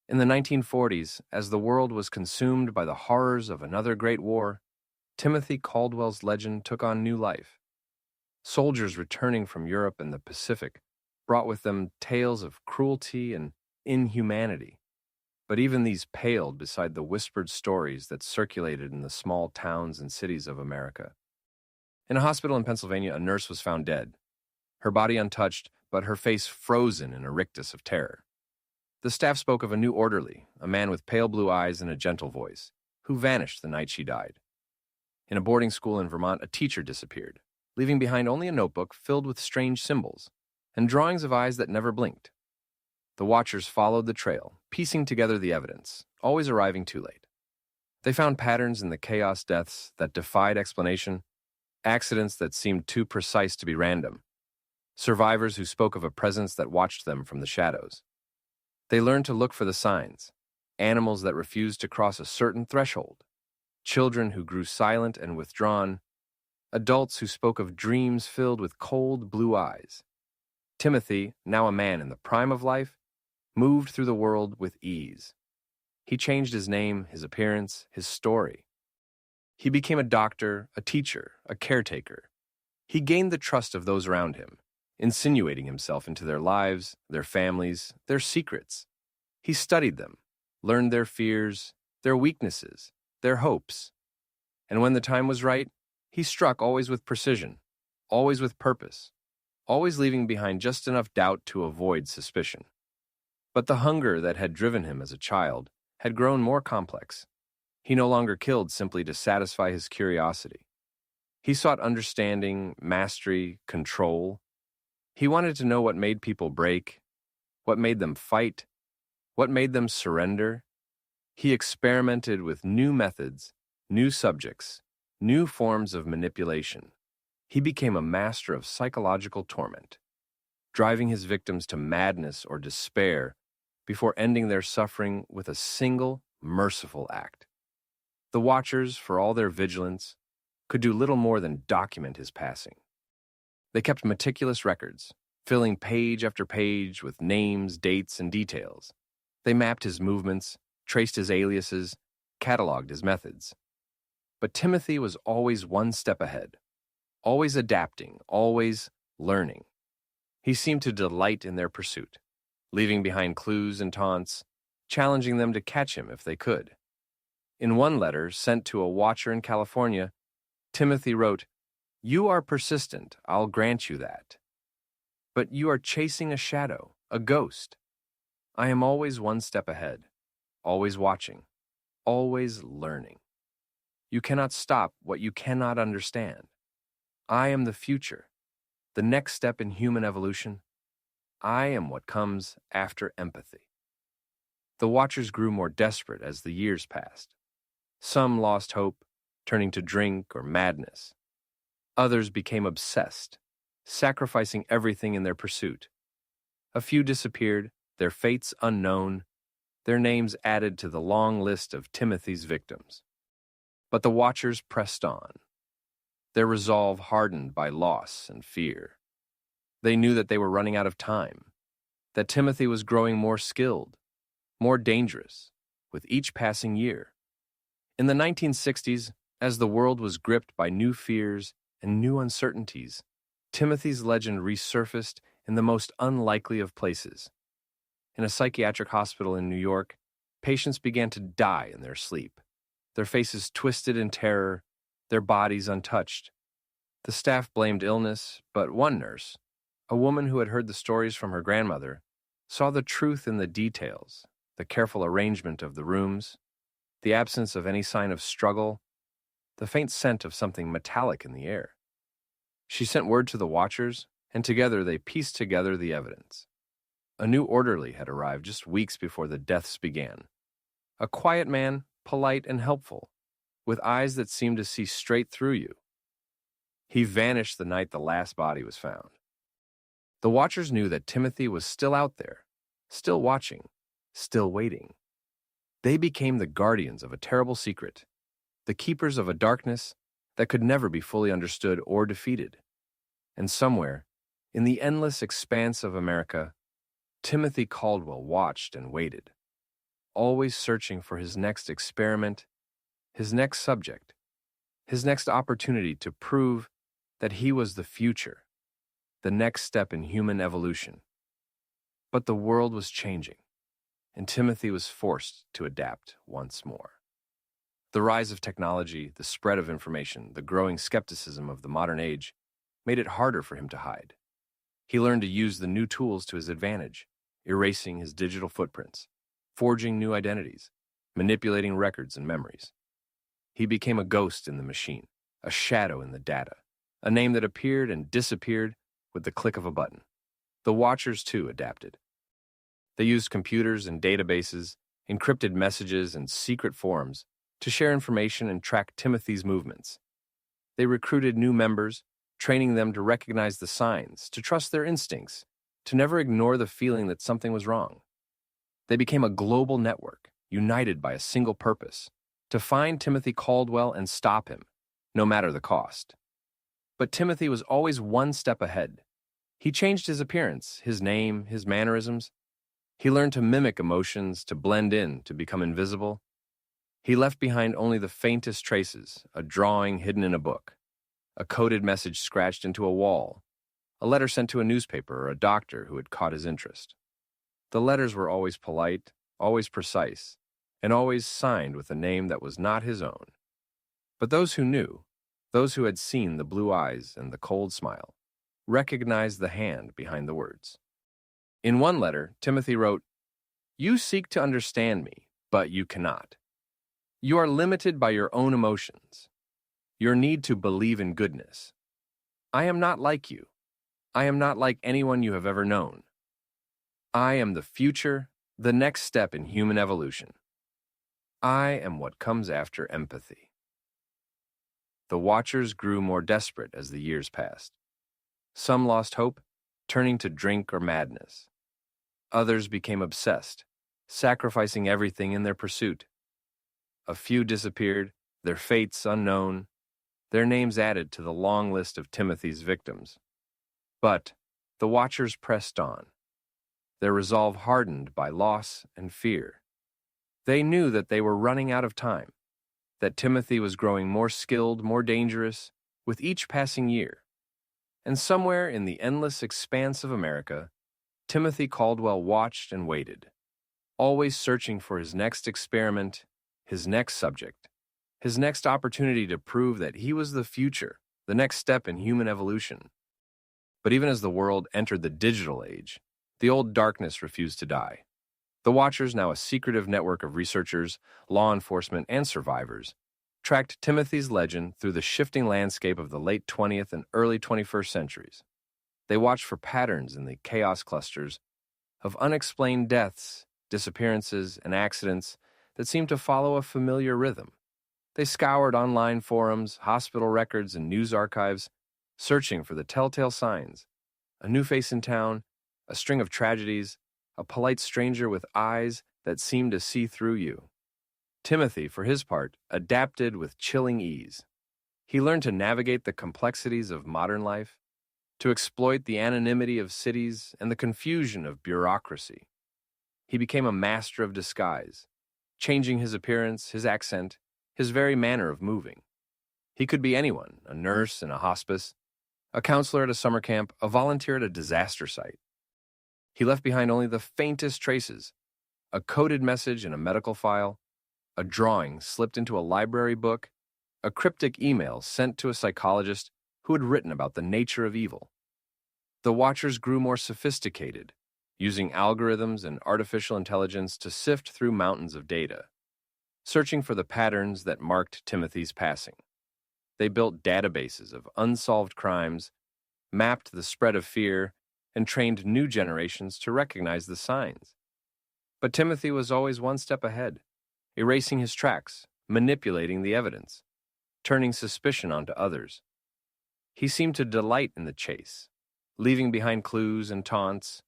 Speaker 1: In the 1940s, as the world was consumed by the horrors of another great war, Timothy Caldwell's legend took on new life. Soldiers returning from Europe and the Pacific brought with them tales of cruelty and inhumanity, but even these paled beside the whispered stories that circulated in the small towns and cities of America. In a hospital in Pennsylvania, a nurse was found dead, her body untouched, but her face frozen in a rictus of terror. The staff spoke of a new orderly, a man with pale blue eyes and a gentle voice, who vanished the night she died. In a boarding school in Vermont, a teacher disappeared, leaving behind only a notebook filled with strange symbols and drawings of eyes that never blinked. The Watchers followed the trail, piecing together the evidence, always arriving too late. They found patterns in the chaos deaths that defied explanation, accidents that seemed too precise to be random, survivors who spoke of a presence that watched them from the shadows. They learned to look for the signs, animals that refused to cross a certain threshold, children who grew silent and withdrawn, adults who spoke of dreams filled with cold blue eyes. Timothy, now a man in the prime of life, moved through the world with ease. He changed his name, his appearance, his story. He became a doctor, a teacher, a caretaker. He gained the trust of those around him, insinuating himself into their lives, their families, their secrets. He studied them, learned their fears, their weaknesses, their hopes. And when the time was right, he struck always with precision, always with purpose, always leaving behind just enough doubt to avoid suspicion. But the hunger that had driven him as a child had grown more complex. He no longer killed simply to satisfy his curiosity. He sought understanding, mastery, control. He wanted to know what made people break, what made them fight, what made them surrender. He experimented with new methods, new subjects, new forms of manipulation. He became a master of psychological torment, driving his victims to madness or despair before ending their suffering with a single, merciful act. The Watchers, for all their vigilance, could do little more than document his passing. They kept meticulous records, filling page after page with names, dates, and details. They mapped his movements, traced his aliases, cataloged his methods. But Timothy was always one step ahead, always adapting, always learning. He seemed to delight in their pursuit, leaving behind clues and taunts, challenging them to catch him if they could. In one letter sent to a watcher in California, Timothy wrote, "You are persistent, I'll grant you that. But you are chasing a shadow, a ghost. I am always one step ahead, always watching, always learning. You cannot stop what you cannot understand. I am the future, the next step in human evolution. I am what comes after empathy." The Watchers grew more desperate as the years passed. Some lost hope, turning to drink or madness. Others became obsessed, sacrificing everything in their pursuit. A few disappeared, their fates unknown, their names added to the long list of Timothy's victims. But the Watchers pressed on, their resolve hardened by loss and fear. They knew that they were running out of time, that Timothy was growing more skilled, more dangerous, with each passing year. In the 1960s, As the world was gripped by new fears and new uncertainties, Timothy's legend resurfaced in the most unlikely of places. In a psychiatric hospital in New York, patients began to die in their sleep, their faces twisted in terror, their bodies untouched. The staff blamed illness, but one nurse, a woman who had heard the stories from her grandmother, saw the truth in the details, the careful arrangement of the rooms, the absence of any sign of struggle, the faint scent of something metallic in the air. She sent word to the watchers, and together they pieced together the evidence. A new orderly had arrived just weeks before the deaths began. A quiet man, polite and helpful, with eyes that seemed to see straight through you. He vanished the night the last body was found. The watchers knew that Timothy was still out there, still watching, still waiting. They became the guardians of a terrible secret, the keepers of a darkness that could never be fully understood or defeated. And somewhere, in the endless expanse of America, Timothy Caldwell watched and waited, always searching for his next experiment, his next subject, his next opportunity to prove that he was the future, the next step in human evolution. But the world was changing, and Timothy was forced to adapt once more. The rise of technology, the spread of information, the growing skepticism of the modern age made it harder for him to hide. He learned to use the new tools to his advantage, erasing his digital footprints, forging new identities, manipulating records and memories. He became a ghost in the machine, a shadow in the data, a name that appeared and disappeared with the click of a button. The watchers, too, adapted. They used computers and databases, encrypted messages and secret forums to share information and track Timothy's movements. They recruited new members, training them to recognize the signs, to trust their instincts, to never ignore the feeling that something was wrong. They became a global network, united by a single purpose, to find Timothy Caldwell and stop him, no matter the cost. But Timothy was always one step ahead. He changed his appearance, his name, his mannerisms. He learned to mimic emotions, to blend in, to become invisible. He left behind only the faintest traces, a drawing hidden in a book, a coded message scratched into a wall, a letter sent to a newspaper or a doctor who had caught his interest. The letters were always polite, always precise, and always signed with a name that was not his own. But those who knew, those who had seen the blue eyes and the cold smile, recognized the hand behind the words. In one letter, Timothy wrote, "You seek to understand me, but you cannot. You are limited by your own emotions, your need to believe in goodness. I am not like you. I am not like anyone you have ever known. I am the future, the next step in human evolution. I am what comes after empathy." The watchers grew more desperate as the years passed. Some lost hope, turning to drink or madness. Others became obsessed, sacrificing everything in their pursuit. A few disappeared, their fates unknown, their names added to the long list of Timothy's victims. But the watchers pressed on, their resolve hardened by loss and fear. They knew that they were running out of time, that Timothy was growing more skilled, more dangerous, with each passing year. And somewhere in the endless expanse of America, Timothy Caldwell watched and waited, always searching for his next experiment, his next subject, his next opportunity to prove that he was the future, the next step in human evolution. But even as the world entered the digital age, the old darkness refused to die. The Watchers, now a secretive network of researchers, law enforcement, and survivors, tracked Timothy's legend through the shifting landscape of the late 20th and early 21st centuries. They watched for patterns in the chaos clusters of unexplained deaths, disappearances, and accidents that seemed to follow a familiar rhythm. They scoured online forums, hospital records, and news archives, searching for the telltale signs: a new face in town, a string of tragedies, a polite stranger with eyes that seemed to see through you. Timothy, for his part, adapted with chilling ease. He learned to navigate the complexities of modern life, to exploit the anonymity of cities and the confusion of bureaucracy. He became a master of disguise, changing his appearance, his accent, his very manner of moving. He could be anyone: a nurse in a hospice, a counselor at a summer camp, a volunteer at a disaster site. He left behind only the faintest traces: a coded message in a medical file, a drawing slipped into a library book, a cryptic email sent to a psychologist who had written about the nature of evil. The Watchers grew more sophisticated, using algorithms and artificial intelligence to sift through mountains of data, searching for the patterns that marked Timothy's passing. They built databases of unsolved crimes, mapped the spread of fear, and trained new generations to recognize the signs. But Timothy was always one step ahead, erasing his tracks, manipulating the evidence, turning suspicion onto others. He seemed to delight in the chase, leaving behind clues and taunts,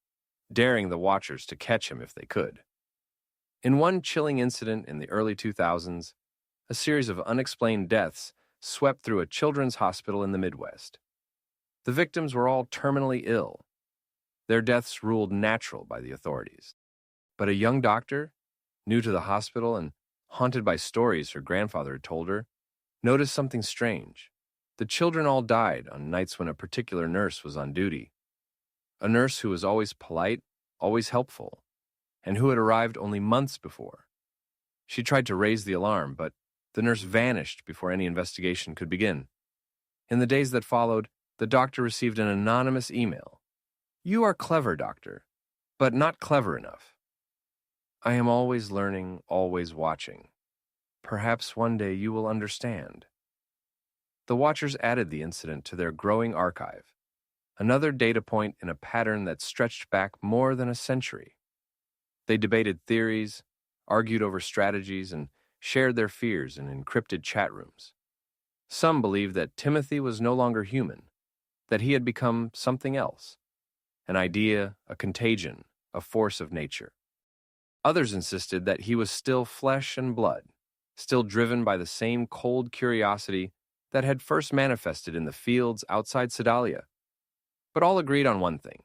Speaker 1: daring the Watchers to catch him if they could. In one chilling incident in the early 2000s, a series of unexplained deaths swept through a children's hospital in the Midwest. The victims were all terminally ill. Their deaths ruled natural by the authorities. But a young doctor, new to the hospital and haunted by stories her grandfather had told her, noticed something strange. The children all died on nights when a particular nurse was on duty. A nurse who was always polite, always helpful, and who had arrived only months before. She tried to raise the alarm, but the nurse vanished before any investigation could begin. In the days that followed, the doctor received an anonymous email. "You are clever, doctor, but not clever enough. I am always learning, always watching. Perhaps one day you will understand." The Watchers added the incident to their growing archive, another data point in a pattern that stretched back more than a century. They debated theories, argued over strategies, and shared their fears in encrypted chat rooms. Some believed that Timothy was no longer human, that he had become something else, an idea, a contagion, a force of nature. Others insisted that he was still flesh and blood, still driven by the same cold curiosity that had first manifested in the fields outside Sedalia. But all agreed on one thing: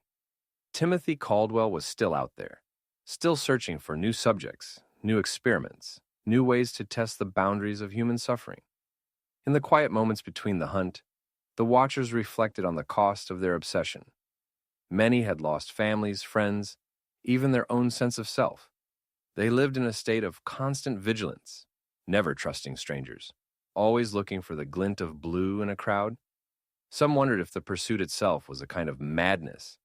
Speaker 1: Timothy Caldwell was still out there, still searching for new subjects, new experiments, new ways to test the boundaries of human suffering. In the quiet moments between the hunt, the Watchers reflected on the cost of their obsession. Many had lost families, friends, even their own sense of self. They lived in a state of constant vigilance, never trusting strangers, always looking for the glint of blue in a crowd. Some wondered if the pursuit itself was a kind of madness,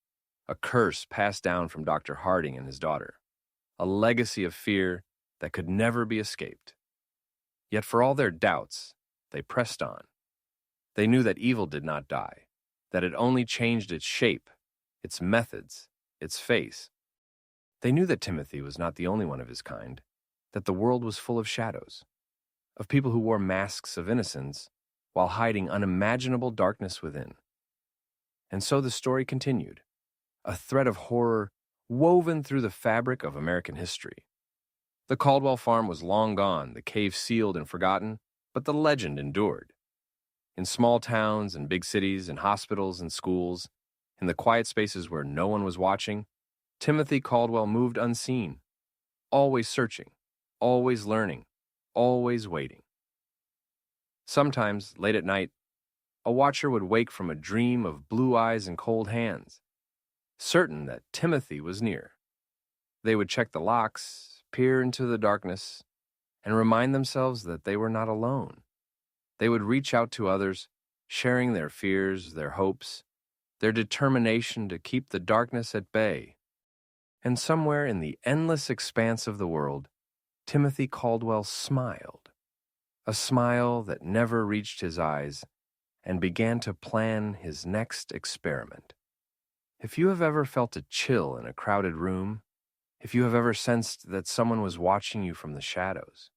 Speaker 1: a curse passed down from Dr. Harding and his daughter, a legacy of fear that could never be escaped. Yet for all their doubts, they pressed on. They knew that evil did not die, that it only changed its shape, its methods, its face. They knew that Timothy was not the only one of his kind, that the world was full of shadows, of people who wore masks of innocence while hiding unimaginable darkness within. And so the story continued, a thread of horror woven through the fabric of American history. The Caldwell farm was long gone, the cave sealed and forgotten, but the legend endured. In small towns and big cities, in hospitals and schools, in the quiet spaces where no one was watching, Timothy Caldwell moved unseen, always searching, always learning, always waiting. Sometimes, late at night, a watcher would wake from a dream of blue eyes and cold hands, certain that Timothy was near. They would check the locks, peer into the darkness, and remind themselves that they were not alone. They would reach out to others, sharing their fears, their hopes, their determination to keep the darkness at bay. And somewhere in the endless expanse of the world, Timothy Caldwell smiled, a smile that never reached his eyes, and began to plan his next experiment. If you have ever felt a chill in a crowded room, if you have ever sensed that someone was watching you from the shadows,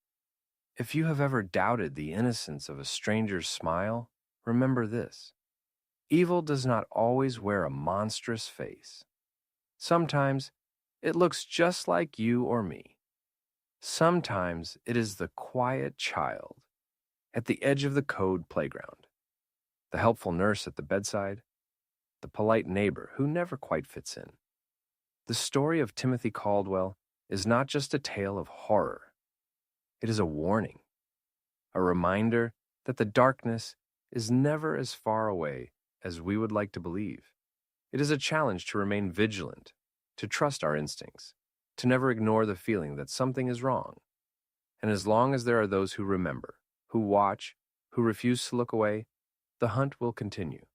Speaker 1: if you have ever doubted the innocence of a stranger's smile, remember this: evil does not always wear a monstrous face. Sometimes it looks just like you or me. Sometimes it is the quiet child at the edge of the code playground, the helpful nurse at the bedside, the polite neighbor who never quite fits in. The story of Timothy Caldwell is not just a tale of horror. It is a warning, a reminder that the darkness is never as far away as we would like to believe. It is a challenge to remain vigilant, to trust our instincts, to never ignore the feeling that something is wrong. And as long as there are those who remember, who watch, who refuse to look away, the hunt will continue.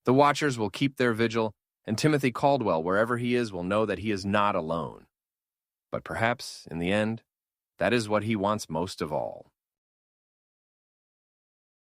Speaker 1: The watchers will keep their vigil, and Timothy Caldwell, wherever he is, will know that he is not alone. But perhaps, in the end, that is what he wants most of all.